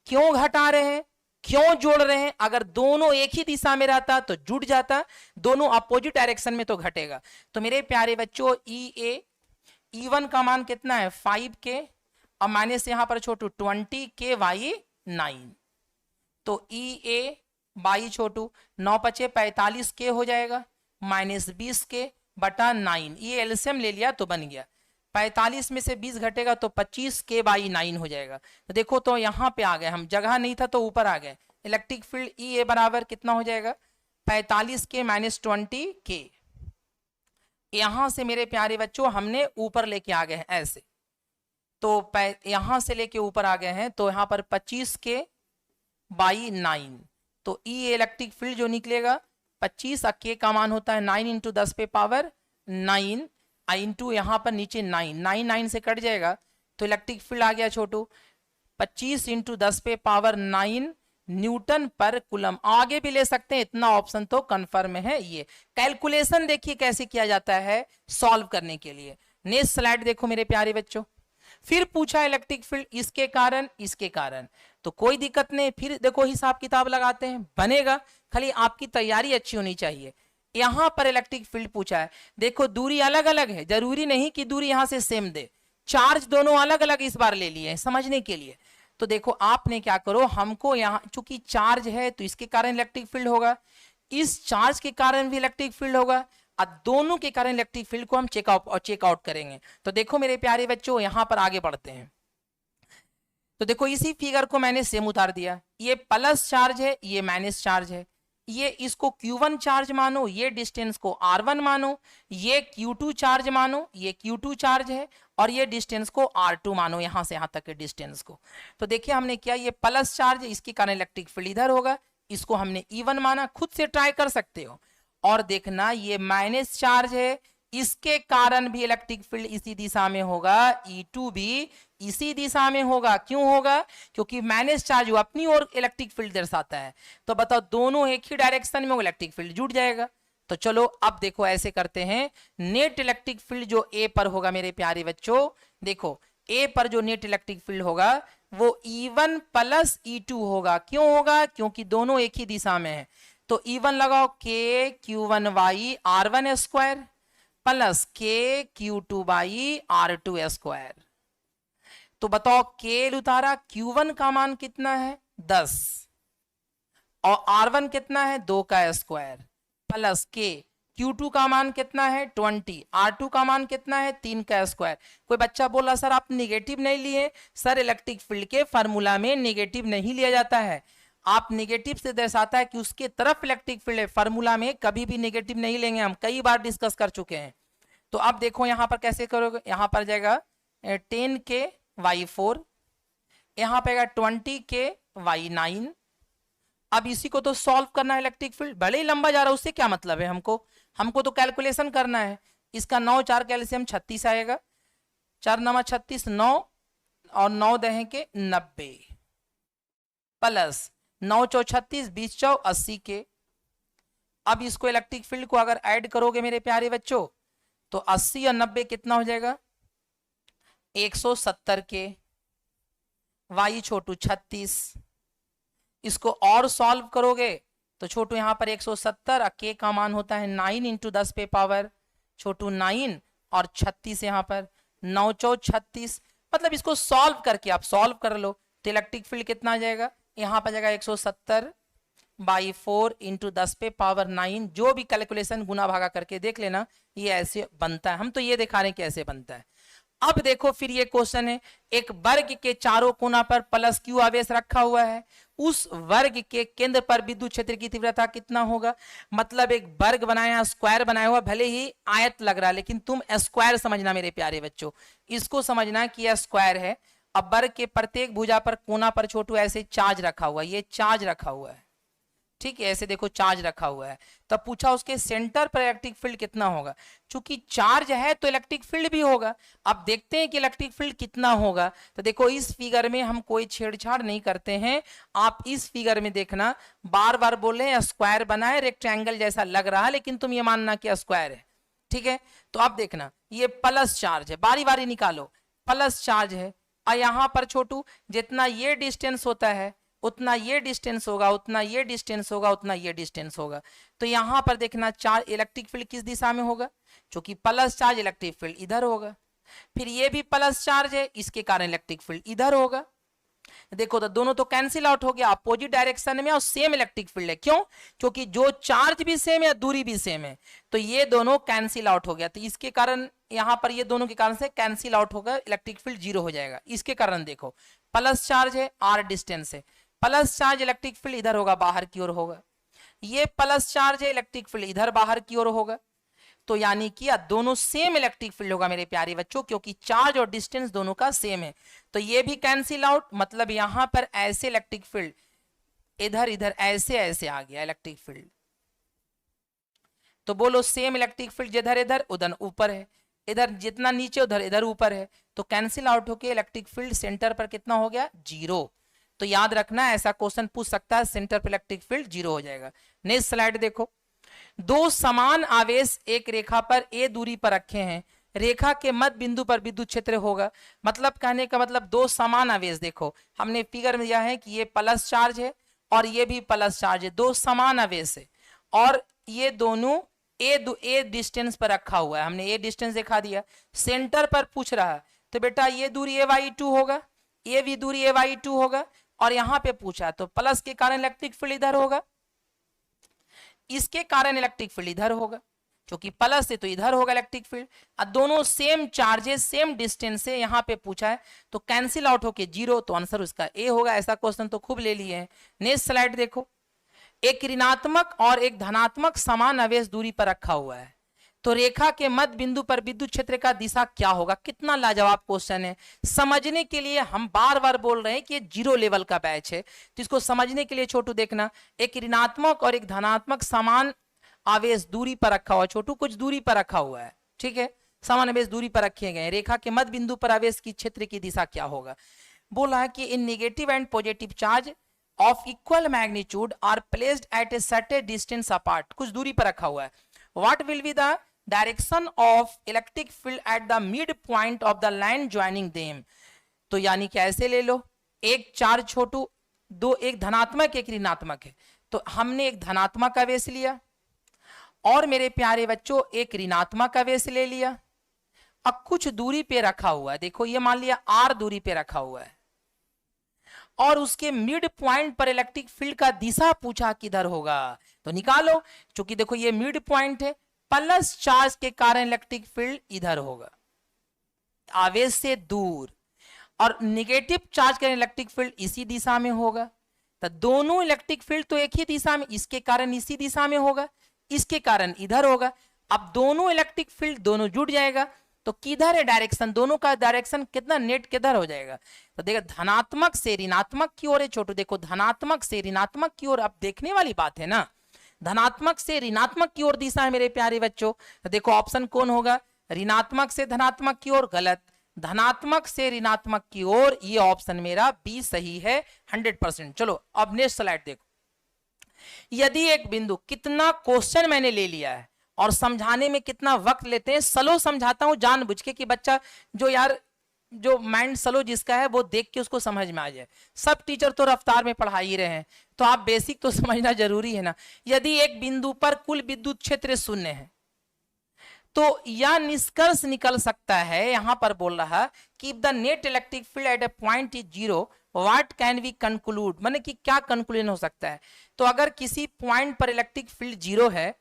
क्यों घटा रहे हैं, क्यों जोड़ रहे हैं? अगर दोनों एक ही दिशा में रहता तो जुड़ जाता, दोनों अपोजिट डायरेक्शन में तो घटेगा। तो मेरे प्यारे बच्चों E1 का मान कितना है 5K और माइनस यहां पर छोटू 20K/9। तो EA बाई छोटू 9 × 5 = 45K हो जाएगा, माइनस 20K/9। ये एलसीएम ले लिया तो बन गया 45 में से 20 घटेगा तो 25K/9 हो जाएगा। तो देखो तो यहाँ पे आ गए हम, जगह नहीं था तो ऊपर आ गए। इलेक्ट्रिक फील्ड EA बराबर कितना हो जाएगा 45K - 20K। यहां से मेरे प्यारे बच्चों हमने ऊपर लेके आ गए हैं ऐसे, तो यहां से लेके ऊपर आ गए हैं, तो यहाँ पर 25K/9। तो E इलेक्ट्रिक फील्ड जो निकलेगा 25, K का मान होता है 9 × 10⁻9 इंटू यहाँ पर नीचे 9 से कट जाएगा तो इलेक्ट्रिक फील्ड आ गया छोटू 25 × 10⁻9 न्यूटन पर कूलम। आगे भी ले सकते हैं, इतना ऑप्शन तो कंफर्म है। ये कैलकुलेशन देखिए कैसे किया जाता है सॉल्व करने के लिए। नेक्स्ट स्लाइड देखो मेरे प्यारे बच्चों। फिर पूछा इलेक्ट्रिक फील्ड इसके कारण इसके कारण, तो कोई दिक्कत नहीं, फिर देखो हिसाब किताब लगाते हैं, बनेगा। खाली आपकी तैयारी अच्छी होनी चाहिए। यहां पर इलेक्ट्रिक फील्ड पूछा है, देखो दूरी अलग अलग है, जरूरी नहीं कि दूरी यहां से सेम दे, चार्ज दोनों अलग अलग इस बार ले लिए हैं समझने के लिए। तो देखो आपने क्या करो, हमको यहाँ चूंकि चार्ज है तो इसके कारण इलेक्ट्रिक फील्ड होगा, इस चार्ज के कारण भी इलेक्ट्रिक फील्ड होगा, और दोनों के कारण इलेक्ट्रिक फील्ड को हम चेकआउट करेंगे। तो देखो मेरे प्यारे बच्चों यहां पर आगे बढ़ते हैं। तो देखो इसी फिगर को मैंने सेम उतार दिया, ये प्लस चार्ज है, ये माइनस चार्ज है, ये इसको Q1 चार्ज मानो, ये डिस्टेंस को R1 मानो, ये Q2 चार्ज मानो, ये Q2 चार्ज है, और ये डिस्टेंस को R2 मानो, यहां से यहां तक के डिस्टेंस को। तो देखिए हमने किया, ये प्लस चार्ज है, इसके कारण इलेक्ट्रिक फील्ड इधर होगा, इसको हमने E1 माना, खुद से ट्राई कर सकते हो। और देखना ये माइनस चार्ज है, इसके कारण भी इलेक्ट्रिक फील्ड इसी दिशा में होगा, E2 भी इसी दिशा में होगा। क्यों होगा? क्योंकि माइनस चार्ज अपनी ओर इलेक्ट्रिक फील्ड दर्शाता है। तो बताओ दोनों एक ही डायरेक्शन में इलेक्ट्रिक फील्ड जुड़ जाएगा। तो चलो अब देखो ऐसे करते हैं, नेट इलेक्ट्रिक फील्ड जो ए पर होगा मेरे प्यारे बच्चों, देखो ए पर जो नेट इलेक्ट्रिक फील्ड होगा वो E1 + E2 होगा। क्यों होगा? क्योंकि दोनों एक ही दिशा में है। तो E1 लगाओ K Q1/R1 square plus K Q2/R2 square. तो बताओ K उतारा, Q1 का मान कितना है 10 और R1 कितना है 2 का स्क्वायर प्लस K Q2 का मान कितना है 20, R2 का मान कितना है 3 का स्क्वायर। कोई बच्चा बोला सर आप निगेटिव नहीं लिए, सर इलेक्ट्रिक फील्ड के फार्मूला में निगेटिव नहीं लिया जाता है। आप निगेटिव से दर्शाता है कि उसके तरफ इलेक्ट्रिक फील्ड है, फार्मूला में कभी भी निगेटिव नहीं लेंगे, हम कई बार डिस्कस कर चुके हैं। तो अब देखो यहां पर कैसे करोगे, यहां पर जाएगा 10K/4, यहां पे 20K/9। अब इसी को तो सॉल्व करना है, इलेक्ट्रिक फील्ड भले ही लंबा जा रहा है उससे क्या मतलब है, हमको तो कैलकुलेशन करना है। इसका 9 4 कैल्शियम 36 आएगा, 4 9 36 9 और 9 10 के 90 प्लस 9 चौ 36, 20 चौ 80 के। अब इसको इलेक्ट्रिक फील्ड को अगर ऐड करोगे मेरे प्यारे बच्चों तो 80 और 90 कितना हो जाएगा 170 के। वाई छोटू 36। इसको और सॉल्व करोगे तो छोटू यहां पर 170 और के का मान होता है 9 इंटू 10 पे पावर छोटू 9 और 36 यहां पर 9 चौ 36। मतलब इसको सॉल्व करके आप सॉल्व कर लो तो इलेक्ट्रिक फील्ड कितना आ जाएगा यहां पर जाएगा 170 बाई 4 इंटू 10 पे पावर 9। जो भी कैलकुलेशन गुना भागा करके देख लेना ये ऐसे बनता है। हम तो ये दिखा रहे हैं कि ऐसे बनता है। अब देखो फिर ये क्वेश्चन है, एक वर्ग के चारों कोना पर प्लस क्यू आवेश रखा हुआ है, उस वर्ग के केंद्र पर विद्युत क्षेत्र की तीव्रता कितना होगा। मतलब एक वर्ग बनाया स्क्वायर बनाया हुआ, भले ही आयत लग रहा है लेकिन तुम स्क्वायर समझना मेरे प्यारे बच्चों, इसको समझना कि यह स्क्वायर है। अब वर्ग के प्रत्येक भुजा पर कोना पर छोटू ऐसे चार्ज रखा हुआ है, ये चार्ज रखा हुआ है, ठीक है, ऐसे देखो चार्ज रखा हुआ है। तब पूछा उसके सेंटर पर इलेक्ट्रिक फील्ड कितना होगा। चूंकि चार्ज है तो इलेक्ट्रिक फील्ड भी होगा। अब देखते हैं कि इलेक्ट्रिक फील्ड कितना होगा। तो देखो इस फिगर में हम कोई छेड़छाड़ नहीं करते हैं, आप इस फिगर में देखना, बार बार बोल रहे हैं स्क्वायर बना है, रेक्टेंगल जैसा लग रहा है लेकिन तुम ये मानना कि स्क्वायर है, ठीक है। तो अब देखना ये प्लस चार्ज है, बारी बारी निकालो, प्लस चार्ज है। और यहां पर छोटू जितना ये डिस्टेंस होता है उतना ये डिस्टेंस होगा, उतना ये डिस्टेंस होगा, उतना ये डिस्टेंस होगा। तो यहां पर देखना चार्ज इलेक्ट्रिक फील्ड किस दिशा में होगा, क्योंकि प्लस चार्ज इलेक्ट्रिक फील्ड इधर होगा। फिर ये भी प्लस चार्ज है, इसके कारण इलेक्ट्रिक फील्ड इधर होगा। देखो तो दोनों तो कैंसिल आउट हो गया, अपोजिट डायरेक्शन में और सेम इलेक्ट्रिक फील्ड है। क्यों? क्योंकि जो चार्ज भी सेम है दूरी भी सेम है, तो ये दोनों कैंसिल आउट हो गया। तो इसके कारण यहां पर ये दोनों के कारण से कैंसिल आउट होगा, इलेक्ट्रिक फील्ड जीरो हो जाएगा। इसके कारण देखो प्लस चार्ज है, आर डिस्टेंस है, प्लस चार्ज इलेक्ट्रिक फील्ड इधर होगा, बाहर की ओर होगा। ये प्लस चार्ज है, इलेक्ट्रिक फील्ड इधर बाहर की ओर होगा। तो यानी कि दोनों सेम इलेक्ट्रिक फील्ड होगा मेरे प्यारे बच्चों, क्योंकि चार्ज और डिस्टेंस दोनों का सेम है। तो ये भी कैंसिल आउट, मतलब यहां पर ऐसे इलेक्ट्रिक फील्ड इधर इधर ऐसे ऐसे आ गया इलेक्ट्रिक फील्ड। तो बोलो सेम इलेक्ट्रिक फील्ड जिधर इधर उधर ऊपर है, इधर जितना नीचे उधर इधर ऊपर है। तो कैंसिल आउट होके इलेक्ट्रिक फील्ड सेंटर पर कितना हो गया, जीरो। तो याद रखना ऐसा क्वेश्चन पूछ सकता है, सेंटर पर इलेक्ट्रिक फील्ड जीरो हो जाएगा। नेक्स्ट स्लाइड देखो, दो समान आवेश एक रेखा पर ए दूरी पर रखे हैं, रेखा के मध्य बिंदु पर विद्युत क्षेत्र होगा। मतलब कहने का मतलब दो समान आवेश, देखो हमने फिगर में दिया है कि ये प्लस चार्ज है और ये भी प्लस चार्ज है, दो समान आवेश है और ये दोनों ए डिस्टेंस पर रखा हुआ है। हमने ए डिस्टेंस दिखा दिया, सेंटर पर पूछ रहा है तो बेटा ये दूरी ay2 होगा, ये भी दूरी ay2 होगा और यहां पे पूछा तो प्लस के कारण इलेक्ट्रिक फील्ड इधर होगा, इसके कारण इलेक्ट्रिक फील्ड इधर होगा, क्योंकि प्लस है तो इधर होगा इलेक्ट्रिक फील्ड। और दोनों सेम चार्जेस सेम डिस्टेंस से यहां पे पूछा है तो कैंसिल आउट होके जीरो, तो आंसर उसका ए होगा। ऐसा क्वेश्चन तो खूब ले लिए हैं। नेक्स्ट स्लाइड देखो, एक ऋणात्मक और एक धनात्मक समान आवेश दूरी पर रखा हुआ है, तो रेखा के मध्य बिंदु पर विद्युत क्षेत्र का दिशा क्या होगा। कितना लाजवाब क्वेश्चन है। समझने के लिए हम बार बार बोल रहे हैं कि ये जीरो लेवल का बैच है, तो इसको समझने के लिए छोटू देखना, एक ऋणात्मक और एक धनात्मक समान आवेश दूरी पर रखा हुआ, छोटू कुछ दूरी पर रखा हुआ है, ठीक है, समान आवेश दूरी पर रखे गए, रेखा के मध्य बिंदु पर आवेश की क्षेत्र की दिशा क्या होगा। बोला है कि इन negative and positive charge of equal magnitude are placed at a certain distance apart, कुछ दूरी पर रखा हुआ है। What will be the direction of electric field at the mid point of the line joining them. तो यानी कि ऐसे ले लो, एक चार्ज छोटू दो, एक धनात्मक एक ऋणात्मक है, तो हमने एक धनात्मक आवेश लिया और मेरे प्यारे बच्चों एक ऋणात्मक आवेश ले लिया, अब कुछ दूरी पे रखा हुआ है, देखो ये मान लिया आर दूरी पे रखा हुआ है और उसके मिड पॉइंट पर इलेक्ट्रिक फील्ड का दिशा पूछा किधर होगा। तो निकालो, क्योंकि देखो ये मिड पॉइंट है, प्लस चार्ज के कारण इलेक्ट्रिक फील्ड इधर होगा आवेश से दूर, और निगेटिव चार्ज के इलेक्ट्रिक फील्ड इसी दिशा में होगा। तो दोनों इलेक्ट्रिक फील्ड तो एक ही दिशा में, इसके कारण इसी दिशा में होगा, इसके कारण इधर होगा। अब दोनों इलेक्ट्रिक फील्ड दोनों जुड़ जाएगा, तो किधर है डायरेक्शन, दोनों का डायरेक्शन कितना नेट किधर हो जाएगा। तो देखो धनात्मक से ऋणात्मक की ओर है छोटू, देखो धनात्मक से ऋणात्मक की ओर, अब देखने वाली बात है ना, धनात्मक से ऋणात्मक की ओर दिशा है मेरे प्यारे बच्चों। तो देखो ऑप्शन कौन होगा, ऋणात्मक से धनात्मक की ओर गलत, धनात्मक से ऋणात्मक की ओर, ये ऑप्शन मेरा बी सही है 100%। चलो अब नेक्स्ट स्लाइड देखो। यदि एक बिंदु, कितना क्वेश्चन मैंने ले लिया है और समझाने में कितना वक्त लेते हैं, स्लो समझाता हूं जानबूझ के कि बच्चा जो यार जो माइंड स्लो जिसका है वो देख के उसको समझ में आ जाए। सब टीचर तो रफ्तार में पढ़ा ही रहे हैं, तो आप बेसिक तो समझना जरूरी है ना। यदि एक बिंदु पर कुल विद्युत क्षेत्र शून्य है तो यह निष्कर्ष निकल सकता है, यहां पर बोल रहा कि the net electric field at a point is zero, what can we conclude, माने कि क्या कंक्लूजन हो सकता है। तो अगर किसी पॉइंट पर इलेक्ट्रिक फील्ड जीरो है,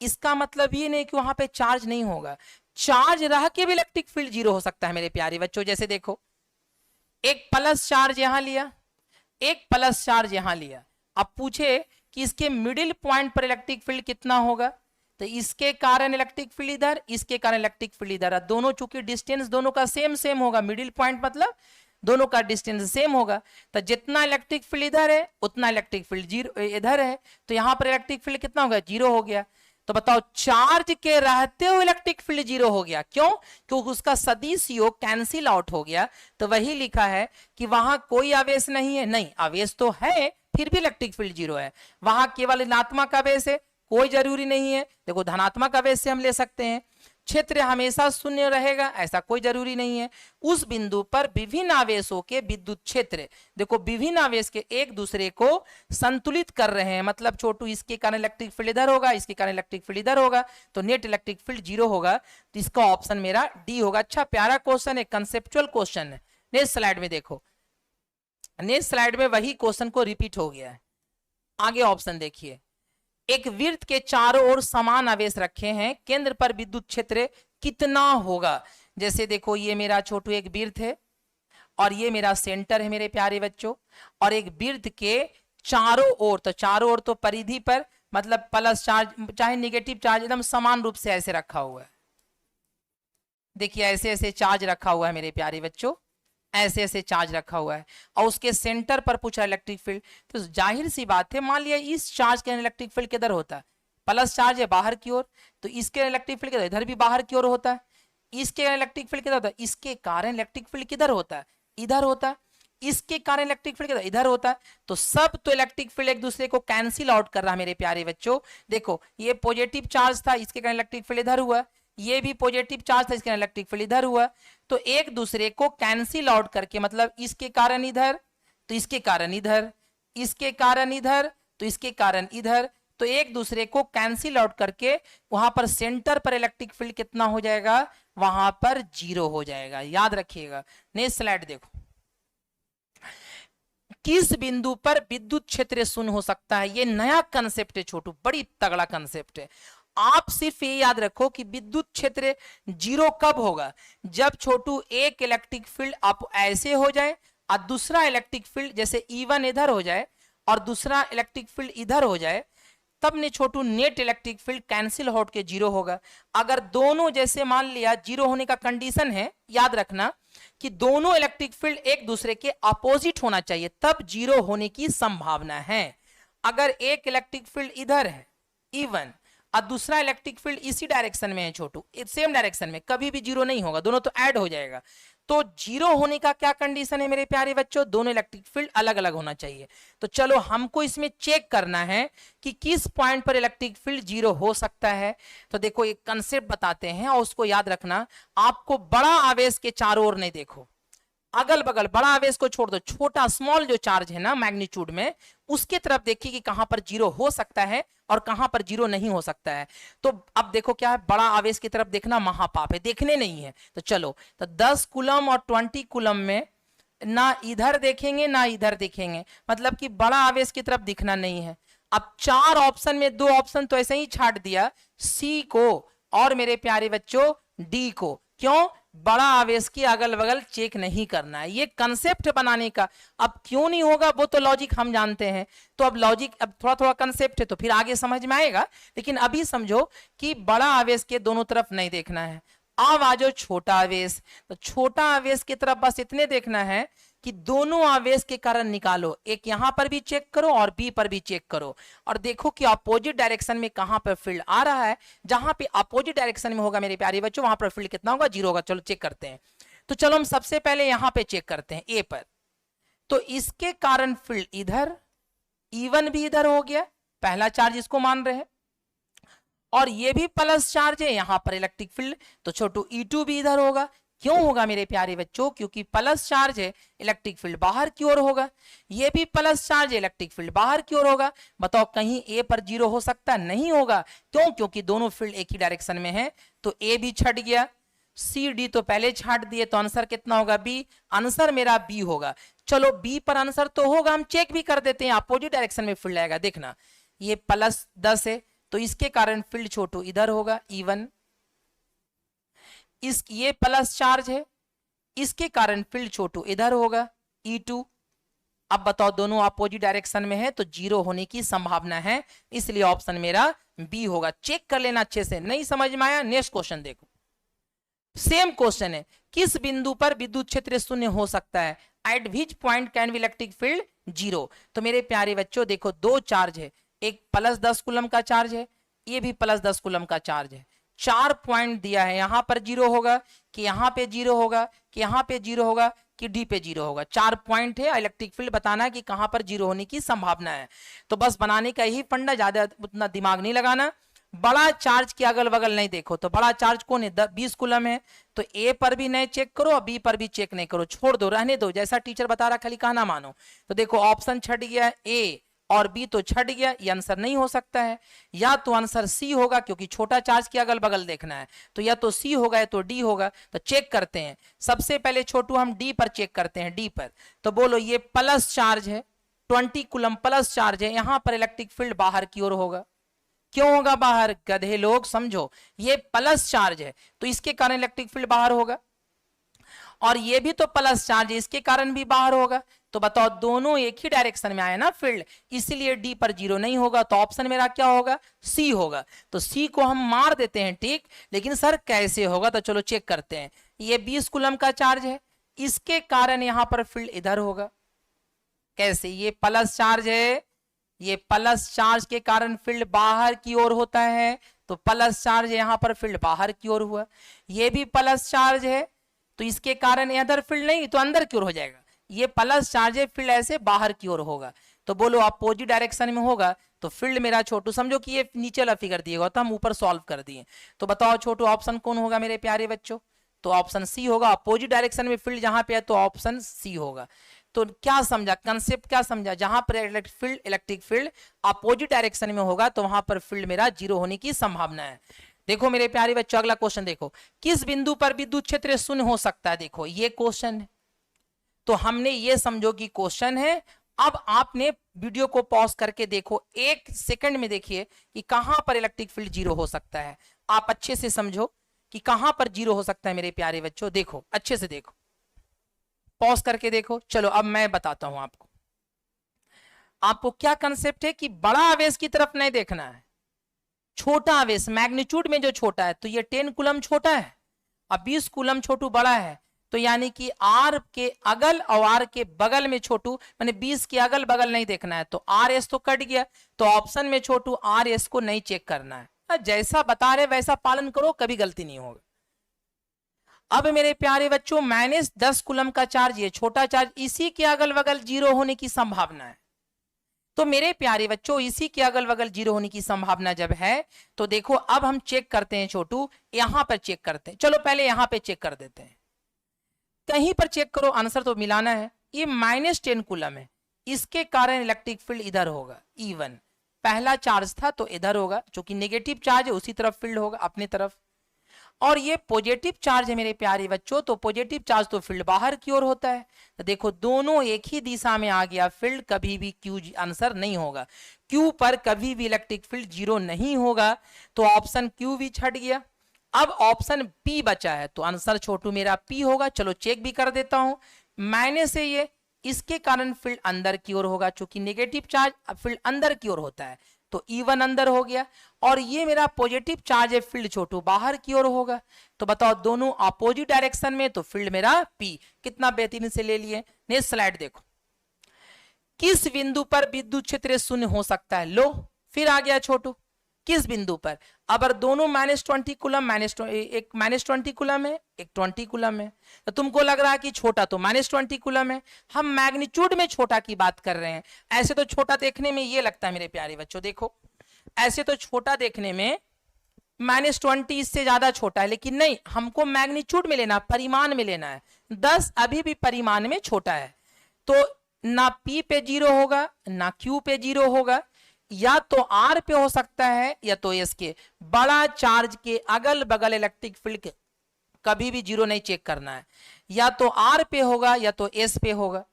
इसका मतलब ये नहीं कि वहां पे चार्ज नहीं होगा, चार्ज रह के भी इलेक्ट्रिक फील्ड जीरो हो सकता है मेरे प्यारे बच्चों। जैसे देखो, एक प्लस चार्ज यहां लिया, एक प्लस चार्ज यहां लिया, अब पूछे कि इसके मिडिल पॉइंट पर इलेक्ट्रिक फील्ड कितना होगा, तो इसके कारण इलेक्ट्रिक फील्ड इधर, इसके कारण इलेक्ट्रिक फील्ड इधर, दोनों चूंकि डिस्टेंस दोनों का सेम सेम होगा, मिडिल पॉइंट मतलब दोनों का डिस्टेंस सेम होगा, तो जितना इलेक्ट्रिक फील्ड इधर है उतना इलेक्ट्रिक फील्ड जीरो इधर है, तो यहां पर इलेक्ट्रिक फील्ड कितना होगा, जीरो हो गया। तो बताओ चार्ज के रहते हुए इलेक्ट्रिक फील्ड जीरो हो गया, क्यों? क्योंकि उसका सदिश योग कैंसिल आउट हो गया। तो वही लिखा है कि वहां कोई आवेश नहीं है, नहीं आवेश तो है फिर भी इलेक्ट्रिक फील्ड जीरो है, वहां केवल ऋणात्मक आवेश है, कोई जरूरी नहीं है। देखो धनात्मक आवेश से हम ले सकते हैं, क्षेत्र हमेशा शून्य रहेगा ऐसा कोई जरूरी नहीं है। उस बिंदु पर विभिन्न आवेशों के विद्युत क्षेत्र, देखो विभिन्न आवेश के एक दूसरे को संतुलित कर रहे हैं, मतलब छोटू इसके कारण इलेक्ट्रिक फील्ड इधर होगा, इसके कारण इलेक्ट्रिक फील्ड इधर होगा, तो नेट इलेक्ट्रिक फील्ड जीरो होगा, तो इसका ऑप्शन मेरा डी होगा। अच्छा प्यारा क्वेश्चन है, कंसेप्चुअल क्वेश्चन है। नेक्स्ट स्लाइड में देखो, नेक्स्ट स्लाइड में वही क्वेश्चन को रिपीट हो गया है। आगे ऑप्शन देखिए, एक वृत्त के चारों ओर समान आवेश रखे हैं, केंद्र पर विद्युत क्षेत्र कितना होगा। जैसे देखो ये मेरा छोटू एक वृत्त है और ये मेरा सेंटर है मेरे प्यारे बच्चों, और एक वृत्त के चारों ओर, तो चारों ओर तो परिधि पर मतलब प्लस चार्ज चाहे नेगेटिव चार्ज एकदम समान रूप से ऐसे रखा हुआ है। देखिए ऐसे ऐसे चार्ज रखा हुआ है मेरे प्यारे बच्चों, ऐसे ऐसे चार्ज रखा हुआ है, और उसके सेंटर पर पूछा इलेक्ट्रिक फील्ड। तो जाहिर सी बात है, मान लिया इस चार्ज के इलेक्ट्रिक फील्ड किधर होता है, प्लस चार्ज है बाहर की ओर, तो इसके इलेक्ट्रिक फील्ड किधर, इधर भी बाहर की ओर होता है। इसके इलेक्ट्रिक फील्ड किधर होता है, इसके कारण इलेक्ट्रिक फील्ड किधर होता है, इधर होता है। इसके कारण इलेक्ट्रिक फील्ड किधर, इधर होता है। तो सब तो इलेक्ट्रिक फील्ड एक दूसरे को कैंसिल आउट कर रहा है मेरे प्यारे बच्चों। देखो ये पॉजिटिव चार्ज था, इसके कारण इलेक्ट्रिक फील्ड इधर हुआ, ये भी पॉजिटिव चार्ज था, इसके कारण इलेक्ट्रिक फील्ड इधर हुआ। तो एक दूसरे को कैंसिल आउट करके, मतलब इसके कारण इधर तो इसके कारण इधर, इसके कारण इधर तो इसके कारण इधर, तो एक दूसरे को कैंसिल आउट करके वहां पर सेंटर पर इलेक्ट्रिक फील्ड कितना हो जाएगा, वहां पर जीरो हो जाएगा, याद रखिएगा। नेक्स्ट स्लाइड देखो, किस बिंदु पर विद्युत क्षेत्र शून्य हो सकता है। ये नया कंसेप्ट है छोटू, बड़ी तगड़ा कंसेप्ट है। आप सिर्फ ये याद रखो कि विद्युत क्षेत्र जीरो कब होगा, जब छोटू एक इलेक्ट्रिक फील्ड आप ऐसे हो जाए और दूसरा इलेक्ट्रिक फील्ड जैसे E1 इधर हो जाए और दूसरा इलेक्ट्रिक फील्ड इधर हो जाए, तब ने छोटू नेट इलेक्ट्रिक फील्ड कैंसिल होट के जीरो होगा। अगर दोनों जैसे मान लिया जीरो होने का कंडीशन है, याद रखना कि दोनों इलेक्ट्रिक फील्ड एक दूसरे के अपोजिट होना चाहिए, तब जीरो होने की संभावना है। अगर एक इलेक्ट्रिक फील्ड इधर है E1 और दूसरा इलेक्ट्रिक फील्ड इसी डायरेक्शन में है छोटू, सेम डायरेक्शन में, कभी भी जीरो नहीं होगा, दोनों तो ऐड हो जाएगा। तो जीरो होने का क्या कंडीशन है मेरे प्यारे बच्चों, दोनों इलेक्ट्रिक फील्ड अलग अलग होना चाहिए। तो चलो हमको इसमें चेक करना है कि किस पॉइंट पर इलेक्ट्रिक फील्ड जीरो हो सकता है। तो देखो एक कंसेप्ट बताते हैं और उसको याद रखना। आपको बड़ा आवेश के चारों ओर नहीं देखो, अगल बगल बड़ा आवेश को छोड़ दो, छोटा स्मॉल जो चार्ज है ना मैग्नीट्यूड में, उसके तरफ देखिए कि कहां पर जीरो हो सकता है और कहां पर जीरो नहीं हो सकता है। तो अब देखो क्या है, बड़ा आवेश की तरफ देखना महापाप है, देखने नहीं है। तो चलो, तो 10 कूलम और 20 कूलम में ना इधर देखेंगे ना इधर देखेंगे, मतलब कि बड़ा आवेश की तरफ दिखना नहीं है। अब 4 ऑप्शन में 2 ऑप्शन तो ऐसे ही छाट दिया, सी को और मेरे प्यारे बच्चों डी को। क्यों? बड़ा आवेश की अगल बगल चेक नहीं करना है, ये कंसेप्ट बनाने का। अब क्यों नहीं होगा वो तो लॉजिक हम जानते हैं, तो अब लॉजिक अब थोड़ा थोड़ा कंसेप्ट है तो फिर आगे समझ में आएगा, लेकिन अभी समझो कि बड़ा आवेश के दोनों तरफ नहीं देखना है। अब आ जाओ छोटा आवेश, तो छोटा आवेश की तरफ बस इतने देखना है कि दोनों आवेश के कारण निकालो, एक यहां पर भी चेक करो और बी पर भी चेक करो, और देखो कि अपोजिट डायरेक्शन में कहां पर फील्ड आ रहा है। जहां पे अपोजिट डायरेक्शन में होगा मेरे प्यारे बच्चों, वहां पर फील्ड कितना होगा, जीरो होगा। चलो चेक करते हैं। तो चलो हम सबसे पहले यहां पे चेक करते हैं ए पर। तो इसके कारण फील्ड इधर, E1 भी इधर हो गया, पहला चार्ज इसको मान रहे हैं, और ये भी प्लस चार्ज है यहां पर इलेक्ट्रिक फील्ड, तो छोटू E2 भी इधर होगा। क्यों होगा मेरे प्यारे बच्चों? क्योंकि प्लस चार्ज है, इलेक्ट्रिक फील्ड बाहर की ओर होगा। ये भी प्लस चार्ज है, इलेक्ट्रिक फील्ड बाहर की ओर होगा। बताओ कहीं ए पर 0 हो सकता? नहीं होगा। क्यों? क्योंकि दोनों फील्ड एक ही डायरेक्शन में है। तो ए भी छट गया, सी डी तो पहले छाट दिए, तो आंसर कितना होगा? बी। आंसर मेरा बी होगा। चलो बी पर आंसर तो होगा, हम चेक भी कर देते हैं। अपोजिट डायरेक्शन में फील्ड आएगा, देखना ये +10 है, तो इसके कारण फील्ड छोटू इधर होगा E1। ये प्लस चार्ज है, इसके कारण फील्ड छोटू इधर होगा E2। अब बताओ दोनों अपोजिट डायरेक्शन में है तो 0 होने की संभावना है, इसलिए ऑप्शन मेरा बी होगा। चेक कर लेना अच्छे से। नहीं समझ में आया? नेक्स्ट क्वेश्चन देखो, सेम क्वेश्चन है। किस बिंदु पर विद्युत क्षेत्र शून्य हो सकता है? Eight which point can be electric field 0? तो मेरे प्यारे बच्चों देखो, दो चार्ज है, एक +10 कूलम का चार्ज है, ये भी +10 कूलम का चार्ज है। 4 पॉइंट दिया है, यहां पर 0 होगा कि यहां पे 0 होगा कि यहां पे 0 होगा कि डी पे 0 होगा। 4 पॉइंट है, इलेक्ट्रिक फील्ड बताना है कि कहां पर 0 होने की संभावना है। तो बस बनाने का यही फंडा, ज्यादा उतना दिमाग नहीं लगाना। बड़ा चार्ज के अगल बगल नहीं देखो, तो बड़ा चार्ज कौन है? 20 कूलम है, तो ए पर भी नहीं चेक करो और बी पर भी चेक नहीं करो, छोड़ दो, रहने दो, जैसा टीचर बता रहा खाली कहना मानो। तो देखो ऑप्शन छट गया, ए और बी तो छट गया, ये आंसर नहीं हो सकता है। या तो आंसर सी होगा, क्योंकि छोटा चार्ज के अगल बगल देखना है, तो या तो सी होगा या तो डी होगा। तो चेक करते हैं, सबसे पहले छोटू हम डी पर चेक करते हैं। डी पर तो बोलो ये प्लस चार्ज है, 20 कूलम प्लस चार्ज है, यहां पर इलेक्ट्रिक फील्ड बाहर की ओर होगा। क्यों होगा बाहर? गधे लोग समझो, ये प्लस चार्ज है तो इसके कारण इलेक्ट्रिक फील्ड बाहर होगा, और ये भी तो प्लस चार्ज है, इसके कारण भी बाहर होगा। तो बताओ दोनों एक ही डायरेक्शन में आए ना फील्ड, इसलिए डी पर 0 नहीं होगा। तो ऑप्शन मेरा क्या होगा? सी होगा। तो सी को हम मार देते हैं, ठीक। लेकिन सर कैसे होगा? तो चलो चेक करते हैं। ये 20 कूलम का चार्ज है, इसके कारण यहां पर फील्ड इधर होगा। कैसे? ये प्लस चार्ज है, ये प्लस चार्ज के कारण फील्ड बाहर की ओर होता है, तो प्लस चार्ज यहां पर फील्ड बाहर की ओर हुआ। ये भी प्लस चार्ज है, तो इसके कारण इधर फील्ड नहीं तो अंदर की ओर हो जाएगा। ये प्लस चार्ज है, फील्ड ऐसे बाहर की ओर होगा। तो बोलो अपोजिट डायरेक्शन में होगा, तो फील्ड मेरा छोटू, समझो कि ये नीचे वाला फिगर दिएगा तो हम ऊपर सॉल्व कर दिए। तो बताओ छोटू ऑप्शन कौन होगा मेरे प्यारे बच्चों? तो ऑप्शन सी होगा। अपोजिट डायरेक्शन में फील्ड जहां पे है तो ऑप्शन सी होगा। तो क्या समझा? कंसेप्ट क्या समझा? जहां पर इलेक्ट्रिक फील्ड अपोजिट डायरेक्शन में होगा तो वहां पर फील्ड मेरा 0 होने की संभावना है। देखो मेरे प्यारे बच्चों, अगला क्वेश्चन देखो, किस बिंदु पर विद्युत क्षेत्र शून्य हो सकता है? देखो ये क्वेश्चन है, तो हमने ये समझो कि क्वेश्चन है। अब आपने वीडियो को पॉज करके देखो, 1 सेकंड में देखिए कि कहां पर इलेक्ट्रिक फील्ड 0 हो सकता है। आप अच्छे से समझो कि कहां पर 0 हो सकता है मेरे प्यारे बच्चों। देखो अच्छे से देखो, पॉज करके देखो। चलो अब मैं बताता हूं आपको क्या कंसेप्ट है कि बड़ा आवेश की तरफ नहीं देखना है, छोटा आवेश मैग्नीट्यूड में जो छोटा है। तो ये 10 कूलम छोटा है, अब 20 कूलम छोटू बड़ा है, तो यानी कि आर के अगल और आर के बगल में छोटू, मैंने 20 के अगल बगल नहीं देखना है। तो आर एस तो कट गया, तो ऑप्शन में छोटू आर एस को नहीं चेक करना है। जैसा बता रहे वैसा पालन करो, कभी गलती नहीं होगा। अब मेरे प्यारे बच्चों, -10 कूलम का चार्ज, ये छोटा चार्ज, इसी के अगल बगल 0 होने की संभावना है। तो मेरे प्यारे बच्चों, इसी के अगल बगल 0 होने की संभावना जब है, तो देखो अब हम चेक करते हैं छोटू, यहां पर चेक करते हैं। चलो पहले यहां पे चेक कर देते हैं, कहीं पर चेक करो, आंसर तो मिलाना है। ये -10 कूलम है, इसके कारण इलेक्ट्रिक फील्ड इधर होगा। E1 पहला चार्ज था तो इधर होगा, जो कि नेगेटिव चार्ज है उसी तरफ फील्ड होगा, अपनी तरफ। और ये पॉजिटिव चार्ज है मेरे प्यारे बच्चों, तो पॉजिटिव चार्ज तो फील्ड बाहर की ओर होता है। तो देखो दोनों एक ही दिशा में आ गया फील्ड, कभी भी क्यू आंसर नहीं होगा। क्यू पर कभी भी इलेक्ट्रिक फील्ड 0 नहीं होगा, तो ऑप्शन क्यू भी छट गया। अब ऑप्शन पी बचा है, तो आंसर छोटू मेरा पी होगा। चलो चेक भी कर देता हूं, माइनस से ये, इसके कारण फील्ड अंदर की ओर होगा, चूंकि नेगेटिव चार्ज फील्ड अंदर की ओर होता है, तो E1 अंदर हो गया। और ये मेरा पॉजिटिव चार्ज है, फील्ड छोटू बाहर की ओर होगा। तो बताओ दोनों अपोजिट डायरेक्शन में, तो फील्ड मेरा P। कितना बेहतरीन से ले लिए। नेक्स्ट स्लाइड देखो, किस बिंदु पर विद्युत क्षेत्र शून्य हो सकता है? लो फिर आ गया छोटू, किस बिंदु पर? अगर दोनों -20 कूलम एक -20 कूलम है, एक 20 कूलम है, तो तुमको लग रहा है कि छोटा तो -20 कूलम है। हम मैग्नीट्यूड में छोटा की बात कर रहे हैं। ऐसे तो छोटा देखने में ये लगता है मेरे प्यारे बच्चों, देखो ऐसे तो छोटा देखने में -20 इससे ज्यादा छोटा है, लेकिन नहीं, हमको मैग्नीट्यूड में लेना, परिमाण में लेना है। 10 अभी भी परिमाण में छोटा है, तो ना P पे 0 होगा ना Q पे 0 होगा, या तो R पे हो सकता है या तो S के। बड़ा चार्ज के अगल बगल इलेक्ट्रिक फील्ड कभी भी 0 नहीं चेक करना है, या तो R पे होगा या तो S पे होगा।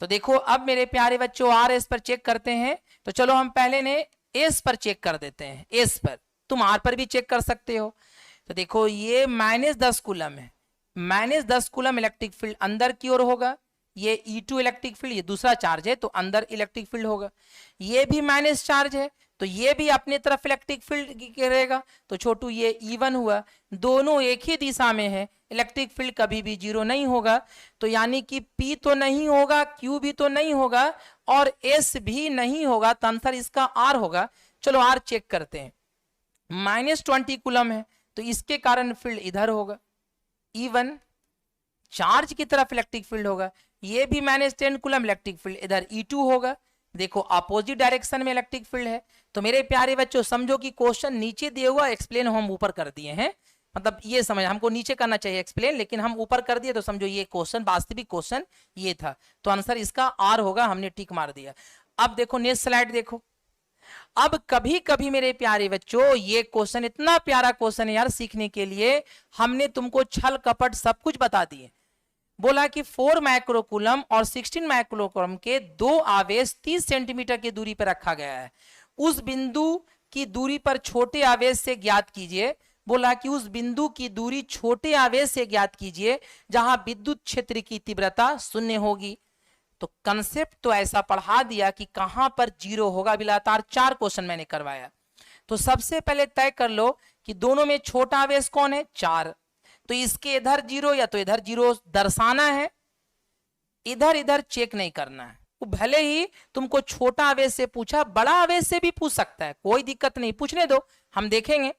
तो देखो अब मेरे प्यारे बच्चों R S पर चेक करते हैं। तो चलो हम पहले ने S पर चेक कर देते हैं। S पर तुम R पर भी चेक कर सकते हो। तो देखो ये -10 कूलम है, -10 कूलम इलेक्ट्रिक फील्ड अंदर की ओर होगा। ये E2 इलेक्ट्रिक फील्ड, ये दूसरा चार्ज है तो अंदर इलेक्ट्रिक फील्ड होगा। ये भी माइनस चार्ज है तो ये भी अपनी तरफ इलेक्ट्रिक फील्ड करेगा। तो छोटू ये E1 हुआ, दोनों एक ही दिशा में है, इलेक्ट्रिक फील्ड कभी भी 0 नहीं होगा। तो यानी कि P तो नहीं होगा, Q भी तो नहीं होगा और S भी नहीं होगा, तो आंसर इसका R होगा। चलो R चेक करते हैं। -20 कूलम है तो इसके कारण फील्ड इधर होगा, E1 चार्ज की तरफ इलेक्ट्रिक फील्ड होगा। ये भी -10 कूलम इलेक्ट्रिक फील्ड इधर E2 होगा। देखो अपोजिट डायरेक्शन में इलेक्ट्रिक फील्ड है। तो मेरे प्यारे बच्चों समझो कि क्वेश्चन नीचे दिया हुआ एक्सप्लेन हम ऊपर कर दिए हैं, मतलब ये समझ, हमको नीचे करना चाहिए एक्सप्लेन, लेकिन हम ऊपर कर दिए, तो समझो ये क्वेश्चन वास्तविक क्वेश्चन ये था। तो आंसर इसका R होगा, हमने टिक मार दिया। अब देखो नेक्स्ट स्लाइड देखो। अब कभी कभी मेरे प्यारे बच्चों ये क्वेश्चन इतना प्यारा क्वेश्चन है यार, सीखने के लिए हमने तुमको छल कपट सब कुछ बता दिए। बोला कि 4 माइक्रोकूलम और 16 माइक्रोकूलम के दो आवेश 30 सेंटीमीटर की दूरी पर रखा गया है। उस बिंदु की दूरी पर छोटे आवेश से ज्ञात कीजिए। बोला कि उस बिंदु की दूरी छोटे आवेश से ज्ञात कीजिए जहां विद्युत क्षेत्र की तीव्रता 0 होगी। तो कंसेप्ट तो ऐसा पढ़ा दिया कि कहां पर 0 होगा। लगातार 4 क्वेश्चन मैंने करवाया। तो सबसे पहले तय कर लो कि दोनों में छोटा आवेश कौन है, 4। तो इसके इधर 0 या तो इधर 0 दर्शाना है, इधर इधर चेक नहीं करना है। वो भले ही तुमको छोटा आवेश से पूछा, बड़ा आवेश से भी पूछ सकता है, कोई दिक्कत नहीं, पूछने दो, हम देखेंगे।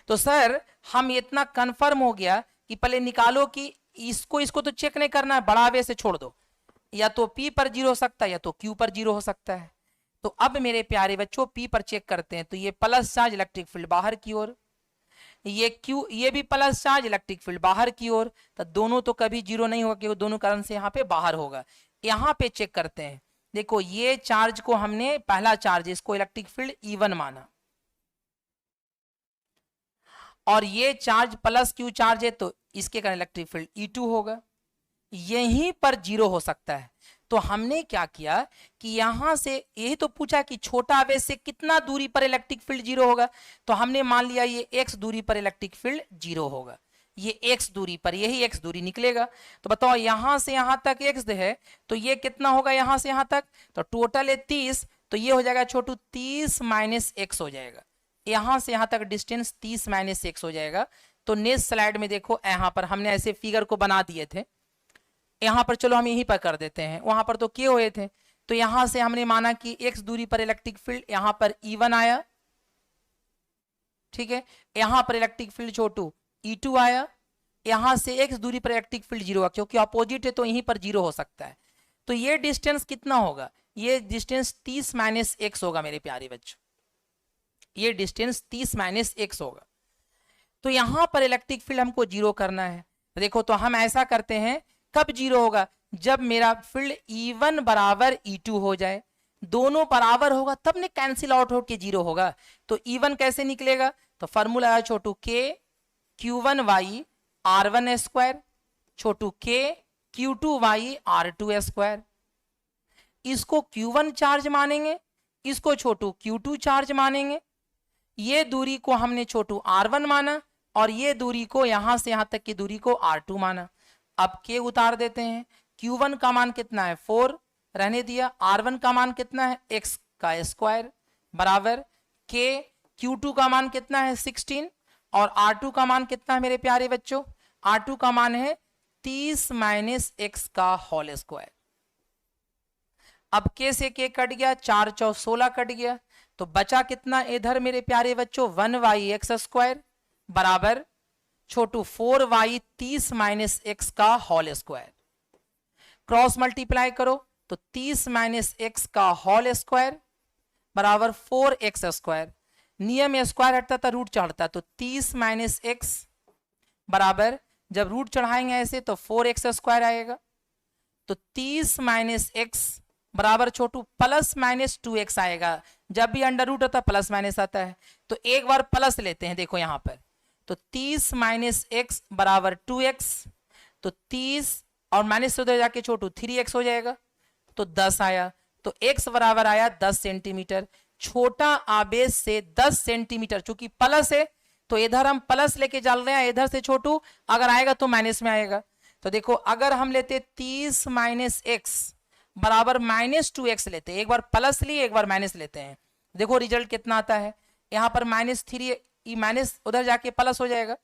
तो सर हम इतना कंफर्म हो गया कि पहले निकालो कि इसको तो चेक नहीं करना है, बड़ा आवेश से छोड़ दो, या तो P पर 0 हो सकता है या तो Q पर 0 हो सकता है। तो अब मेरे प्यारे बच्चों P पर चेक करते हैं। तो ये प्लस चार्ज इलेक्ट्रिक फील्ड बाहर की ओर, ये Q, ये भी प्लस चार्ज इलेक्ट्रिक फील्ड बाहर की ओर। तो दोनों तो कभी 0 नहीं होगा क्योंकि दोनों कारण से यहाँ पे बाहर होगा। यहाँ पे चेक करते हैं। देखो ये चार्ज को हमने पहला चार्ज, इसको इलेक्ट्रिक फील्ड E1 माना, और ये चार्ज प्लस Q चार्ज है तो इसके कारण इलेक्ट्रिक फील्ड E2 होगा। यहीं पर 0 हो सकता है। तो हमने क्या किया कि यहां से यही तो पूछा कि छोटा आवेश से कितना दूरी पर इलेक्ट्रिक फील्ड 0 होगा। तो हमने मान लिया ये x दूरी पर इलेक्ट्रिक फील्ड 0 होगा, ये x दूरी पर, यही x दूरी निकलेगा। तो बताओ यहां से यहां तक x है तो ये कितना होगा यहां से यहां तक, तो टोटल है 30। तो ये हो जाएगा छोटू 30 माइनस x हो जाएगा। यहां से यहां तक डिस्टेंस 30 माइनस x हो जाएगा। तो नेक्स्ट स्लाइड में देखो, यहां पर हमने ऐसे फिगर को बना दिए थे, यहां पर चलो हम यहीं पर कर देते हैं, वहां पर तो किए हुए थे। तो यहां से हमने माना कि x दूरी पर इलेक्ट्रिक फील्ड यहां पर E1 आया, ठीक है। यहां पर इलेक्ट्रिक फील्ड छोटू E2 आया, यहां से x दूरी पर इलेक्ट्रिक फील्ड 0 है क्योंकि अपोजिट है तो यहीं पर 0 हो सकता है। तो ये डिस्टेंस कितना होगा, ये डिस्टेंस 30 माइनस x होगा मेरे प्यारे बच्चों, ये डिस्टेंस 30 माइनस x होगा। तो यहां पर इलेक्ट्रिक फील्ड हमको 0 करना है। देखो तो हम ऐसा करते हैं, कब 0 होगा, जब मेरा फील्ड E1 बराबर E2 हो जाए, दोनों बराबर होगा तब ने कैंसिल आउट होकर 0 होगा। तो E1 कैसे निकलेगा, तो फॉर्मूला है छोटू K Q1y R1 स्क्वायर, छोटू K Q2y R2 स्क्वायर। इसको Q1 चार्ज मानेंगे, इसको छोटू Q2 चार्ज मानेंगे। ये दूरी को हमने छोटू R1 माना और ये दूरी को यहां से यहां तक की दूरी को R2 माना। अब K उतार देते हैं। Q1 का मान कितना है 4, रहने दिया। R1 का मान कितना है x का स्क्वायर बराबर K Q2 का मान कितना है 16 और R2 का मान कितना है मेरे प्यारे बच्चों, R2 का मान है 30 माइनस x का होल स्क्वायर। अब k से k कट गया, 4 चौ 16 कट गया, तो बचा कितना इधर मेरे प्यारे बच्चों 1y(x² बराबर छोटू 4y 30 माइनस x का होल स्क्वायर। क्रॉस मल्टीप्लाई करो तो 30 माइनस x का होल स्क्वायर बराबर 4x²। नियम स्क्वायर हटता था रूट चढ़ता, तो 30 माइनस x बराबर जब रूट चढ़ाएंगे ऐसे तो 4x² आएगा, तो 30 माइनस x बराबर छोटू प्लस माइनस 2x आएगा। जब भी अंडर रूट होता प्लस माइनस आता है, तो एक बार प्लस लेते हैं, देखो यहां पर, तो 30 माइनस x बराबर 2x, तो 30 और माइनस से उधर जाके छोटू 3x हो जाएगा, तो 10 आया, तो x बराबर आया 10 सेंटीमीटर। छोटा आवेश से 10 सेंटीमीटर, चूंकि प्लस है तो इधर हम प्लस लेके चल रहे हैं, इधर से छोटू अगर आएगा तो माइनस में आएगा। तो देखो अगर हम लेते 30 माइनस x बराबर माइनस 2x लेते, एक बार प्लस लिए एक बार माइनस लेते हैं, देखो रिजल्ट कितना आता है। यहाँ पर -3 माइनस उधर जाके प्लस हो जाएगा,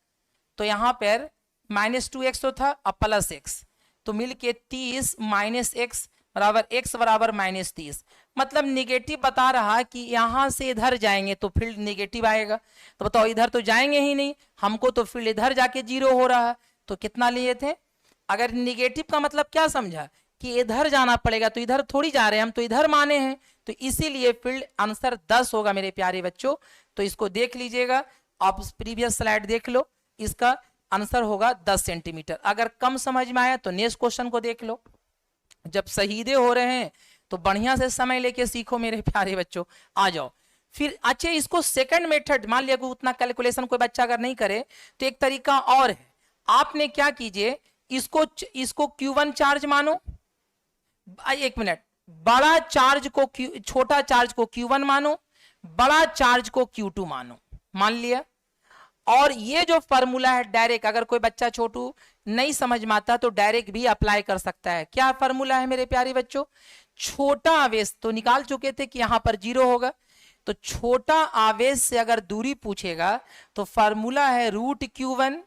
तो यहाँ पर -2x तो था, अब प्लस x, तो मिलके 30 माइनस x बराबर x बराबर -30। मतलब निगेटिव बता रहा कि यहां से इधर जाएंगे तो फील्ड निगेटिव आएगा। तो बताओ इधर तो जाएंगे ही नहीं, हमको तो फील्ड इधर जाके 0 हो रहा है, तो कितना लिए थे। अगर निगेटिव का मतलब क्या समझा कि इधर जाना पड़ेगा, तो इधर थोड़ी जा रहे हैं हम, तो इधर माने हैं, तो इसीलिए फील्ड आंसर 10 होगा मेरे प्यारे बच्चों। तो इसको देख लीजिएगा, आप प्रीवियस स्लाइड देख लो, इसका आंसर होगा 10 सेंटीमीटर। अगर कम समझ में आया तो नेक्स्ट क्वेश्चन को देख लो। जब शहीदे हो रहे हैं तो बढ़िया से समय लेके सीखो मेरे प्यारे बच्चों, आ जाओ। फिर अच्छा इसको सेकंड मेथड, मान लिया उतना कैलकुलेशन कोई बच्चा अगर नहीं करे तो एक तरीका और है, आपने क्या कीजिए, इसको Q1 चार्ज मानो, एक मिनट, बड़ा चार्ज को छोटा चार्ज को Q1 मानो, बड़ा चार्ज को Q2 मानो, मान लिया। और ये जो फॉर्मूला है डायरेक्ट, अगर कोई बच्चा छोटू नहीं समझ में आता तो डायरेक्ट भी अप्लाई कर सकता है। क्या फॉर्मूला है मेरे प्यारे बच्चों, छोटा आवेश तो निकाल चुके थे कि यहां पर 0 होगा, तो छोटा आवेश से अगर दूरी पूछेगा तो फॉर्मूला है √Q1,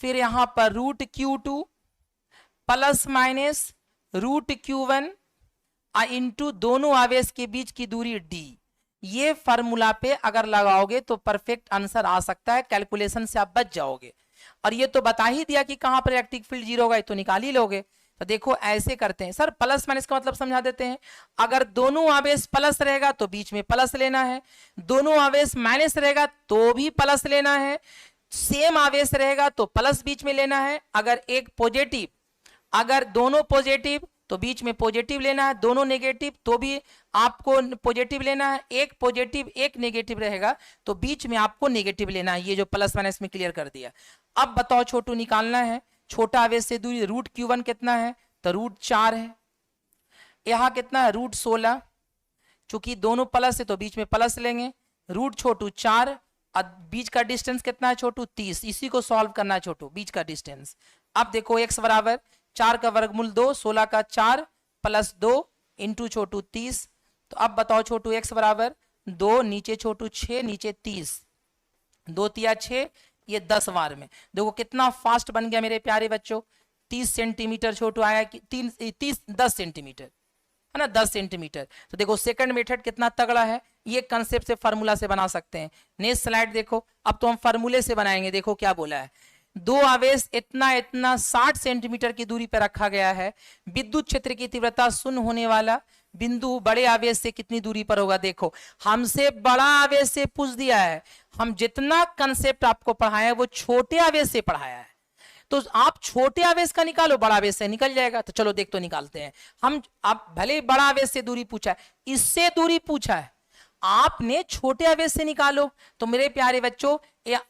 फिर यहां पर √Q2 plus minus √Q1 into दोनों आवेश के बीच की दूरी d। ये फार्मूला पे अगर लगाओगे तो परफेक्ट आंसर आ सकता है, कैलकुलेशन से आप बच जाओगे। और ये तो बता ही दिया कि कहां पर इलेक्ट्रिक फील्ड 0 होगा, तो निकाल ही लोगे। तो देखो ऐसे करते हैं सर, प्लस माइनस का मतलब समझा देते हैं। अगर दोनों आवेश प्लस रहेगा तो बीच में प्लस लेना है, दोनों आवेश माइनस रहेगा तो भी प्लस लेना है, सेम आवेश रहेगा तो प्लस बीच में लेना है। अगर एक पॉजिटिव, अगर दोनों पॉजिटिव तो बीच में पॉजिटिव लेना है, दोनों नेगेटिव तो भी आपको पॉजिटिव लेना है, एक पॉजिटिव एक नेगेटिव रहेगा तो बीच में आपको नेगेटिव लेना है। ये जो प्लस माइनस में क्लियर कर दिया। अब बताओ छोटू निकालना है छोटा आवेश से दूरी, √Q1 कितना है, तो √4 है, यहां कितना है √16, चूंकि दोनों प्लस है तो बीच में प्लस लेंगे, रूट छोटू 4, बीच का डिस्टेंस कितना है छोटू 30, इसी को सॉल्व करना है छोटू, बीच का डिस्टेंस। अब देखो x बराबर 4 का वर्गमूल 2, 16 का 4 प्लस 2 इंटू छोटू 30। तो अब बताओ छोटू x बराबर 2, नीचे छोटू 6, नीचे 30, 2 तिया 6, ये 10 बार में। देखो कितना फास्ट बन गया मेरे प्यारे बच्चों, 30 सेंटीमीटर छोटू आया कि 10 सेंटीमीटर है ना, 10 सेंटीमीटर। तो देखो सेकंड मेथड कितना तगड़ा है, ये कंसेप्ट से फार्मूला से बना सकते हैं। नेक्स्ट स्लाइड देखो, अब तो हम फार्मूले से बनाएंगे। देखो क्या बोला है, दो आवेश इतना इतना 60 सेंटीमीटर की दूरी पर रखा गया है, विद्युत क्षेत्र की तीव्रता 0 होने वाला बिंदु बड़े आवेश से कितनी दूरी पर होगा। देखो हमसे बड़ा आवेश से पूछ दिया है, हम जितना कंसेप्ट आपको पढ़ाया है वो छोटे आवेश से पढ़ाया है, तो आप छोटे आवेश का निकालो, बड़ा आवेश से निकल जाएगा। तो चलो देख तो निकालते हैं हम। आप भले ही बड़ा आवेश से दूरी पूछा है, इससे दूरी पूछा है, आपने छोटे आवेश से निकालो। तो मेरे प्यारे बच्चों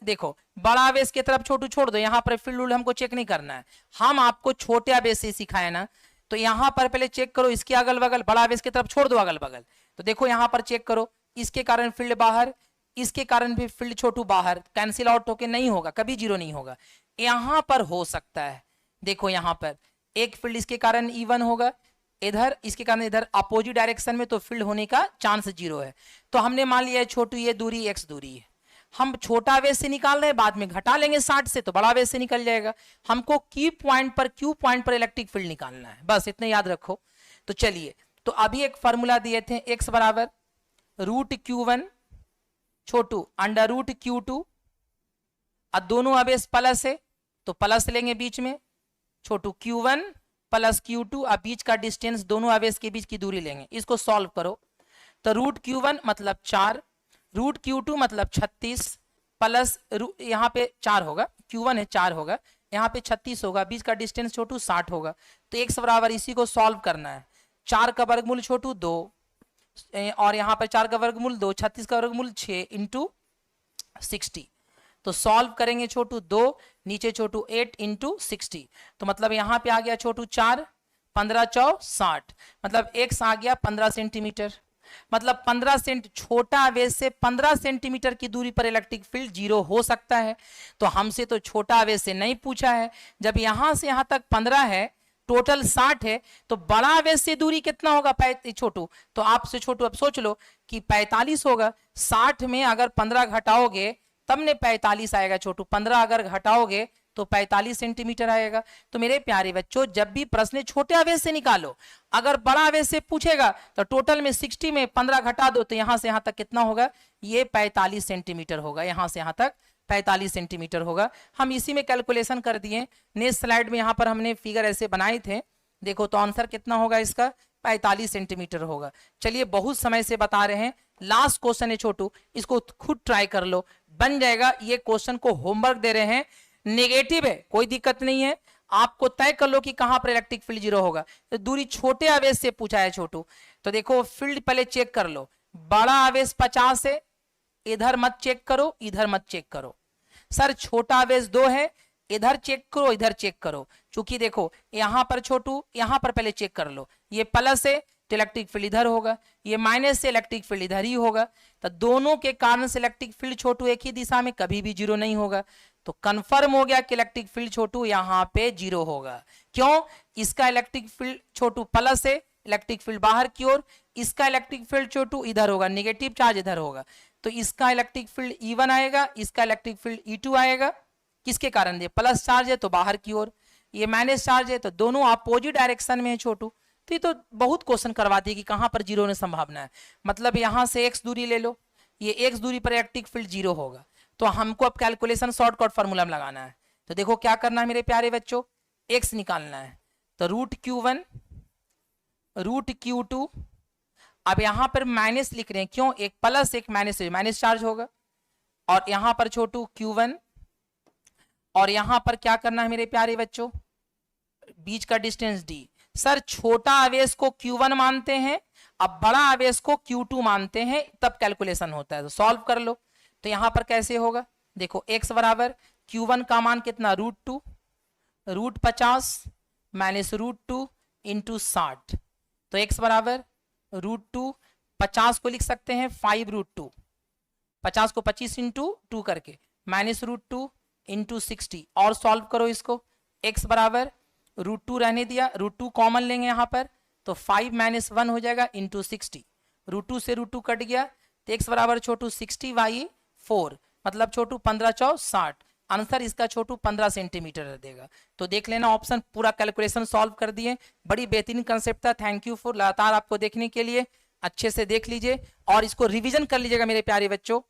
देखो, बड़ा आवेश की तरफ छोटू छोड़ दो, यहां पर फील्ड रूल हमको चेक नहीं करना है, हम आपको छोटे आवेश से सिखाए ना, तो यहां पर पहले चेक करो इसके अगल बगल, बड़ा आवेश की तरफ छोड़ दो अगल बगल। तो देखो यहां पर चेक करो, इसके कारण फील्ड बाहर, इसके कारण भी फील्ड छोटू बाहर, कैंसिल आउट होके नहीं होगा, कभी 0 नहीं होगा। यहां पर हो सकता है, देखो यहां पर एक फील्ड इसके कारण E1 होगा, इधर इसके कारण इधर अपोजिट डायरेक्शन में, तो फील्ड होने का चांस 0 है। तो हमने मान लिया है छोटू ये दूरी x दूरी है, हम छोटा आवेश से निकाल रहे हैं, बाद में घटा लेंगे 60 से तो बड़ा आवेश से निकल जाएगा। हमको Q पॉइंट पर इलेक्ट्रिक फील्ड निकालना है, बस इतना याद रखो। तो चलिए तो अभी एक फॉर्मूला दिए थे, x बराबर √Q1 छोटू अंडर √Q2, अब दोनों अवेश प्लस है तो प्लस लेंगे बीच में, छोटू Q1 प्लस Q2, अब बीच का डिस्टेंस दोनों अवेश के बीच की दूरी लेंगे, इसको सॉल्व करो। तो √Q1 मतलब 4, √Q2 मतलब 36 प्लस यहाँ पे 4 होगा, Q1 है 4 होगा, यहाँ पे 36 होगा, बीच का डिस्टेंस छोटू 60 होगा। तो x बराबर इसी को सॉल्व करना है, 4 का वर्गमूल छोटू 2 और यहाँ पर 4 का वर्गमूल 2, 36 का वर्गमूल 6 इंटू 60। तो सॉल्व करेंगे छोटू 2, नीचे छोटू 8 इंटू 60, तो मतलब यहाँ पे आ गया छोटू 4, 15 चौ 60, मतलब x आ गया 15 सेंटीमीटर। मतलब 15 सेंट छोटा आवेश से 15 सेंटीमीटर की दूरी पर इलेक्ट्रिक फील्ड 0 हो सकता है। तो हमसे तो छोटा आवेश से नहीं पूछा है, जब यहां से यहां तक 15 है, टोटल 60 है, तो बड़ा आवेश से दूरी कितना होगा छोटू? तो आपसे छोटू अब सोच लो कि 45 होगा। 60 में अगर 15 घटाओगे तब ने 45 आएगा छोटू, 15 अगर घटाओगे तो 45 सेंटीमीटर आएगा। तो मेरे प्यारे बच्चों, जब भी प्रश्न छोटे आवेश से निकालो, अगर बड़ा आवेश से पूछेगा तो टोटल में 60 में 15 घटा दो तो यहां से यहां तक कितना होगा? ये 45 सेंटीमीटर होगा, यहां से यहां तक 45 सेंटीमीटर होगा। हम इसी में कैलकुलेशन कर दिए। नेक्स्ट स्लाइड में यहां पर हमने फिगर ऐसे बनाए थे, देखो तो आंसर कितना होगा इसका? 45 सेंटीमीटर होगा। चलिए, बहुत समय से बता रहे हैं, लास्ट क्वेश्चन है छोटू, इसको खुद ट्राई कर लो, बन जाएगा। ये क्वेश्चन को होमवर्क दे रहे हैं, नेगेटिव है, कोई दिक्कत नहीं है, आपको तय कर लो कि कहां पर इलेक्ट्रिक फील्ड 0 होगा। तो दूरी छोटे आवेश से पूछा है छोटू, तो देखो फील्ड पहले चेक कर लो। बड़ा आवेश 50 है, इधर मत चेक करो, इधर मत चेक करो। सर छोटा आवेश 2 है, इधर चेक करो, इधर चेक करो। चूंकि देखो यहां पर छोटू, यहां पर पहले चेक कर लो, ये प्लस है तो इलेक्ट्रिक फील्ड इधर होगा, ये माइनस से इलेक्ट्रिक फील्ड इधर ही होगा। तो दोनों के कारण से इलेक्ट्रिक फील्ड छोटू एक ही दिशा में कभी भी 0 नहीं होगा। तो कंफर्म हो गया कि इलेक्ट्रिक फील्ड छोटू यहाँ पे 0 होगा। क्यों? इसका इलेक्ट्रिक फील्ड छोटू प्लस है, इलेक्ट्रिक फील्ड बाहर की ओर, इसका इलेक्ट्रिक फील्ड छोटू इधर होगा, नेगेटिव चार्ज इधर होगा, तो इसका इलेक्ट्रिक फील्ड E1 आएगा, इसका इलेक्ट्रिक फील्ड E2 आएगा। किसके कारण? ये प्लस चार्ज है तो बाहर की ओर, ये माइनस चार्ज है तो दोनों अपोजिट डायरेक्शन में है छोटू। तो ये तो बहुत क्वेश्चन करवाती है कि कहां पर 0 होने संभावना है। मतलब यहां से x दूरी ले लो, ये x दूरी पर इलेक्ट्रिक फील्ड 0 होगा। तो हमको अब कैलकुलेशन शॉर्टकट फार्मूला में लगाना है। तो देखो क्या करना है मेरे प्यारे बच्चों, x निकालना है। तो √Q1 √Q2, अब यहां पर माइनस लिख रहे हैं, क्यों? एक प्लस एक माइनस, माइनस चार्ज होगा। और यहां पर छोटू Q1, और यहां पर क्या करना है मेरे प्यारे बच्चों? बीच का डिस्टेंस d। सर छोटा आवेश को Q1 मानते हैं, अब बड़ा आवेश को Q2 मानते हैं, तब कैलकुलेशन होता है। तो सॉल्व कर लो। तो यहां पर कैसे होगा? देखो x बराबर Q1 का मान कितना? √2, √50 माइनस √2 इंटू 60। तो x बराबर √2, 50 को लिख सकते हैं 5√2, 50 को 25 इंटू 2 करके, माइनस √2 इंटू 60। और सॉल्व करो इसको। x बराबर √2 रहने दिया, √2 कॉमन लेंगे यहाँ पर, तो 5 - 1 हो जाएगा इंटू 60। √2 से √2 कट गया, तो x बराबर छोटू 60/4, मतलब छोटू 15 चौ 60। आंसर इसका छोटू 15 सेंटीमीटर देगा। तो देख लेना, ऑप्शन पूरा कैलकुलेशन सॉल्व कर दिए। बड़ी बेहतरीन कंसेप्ट था। थैंक यू फॉर लगातार आपको देखने के लिए। अच्छे से देख लीजिए और इसको रिवीजन कर लीजिएगा मेरे प्यारे बच्चों।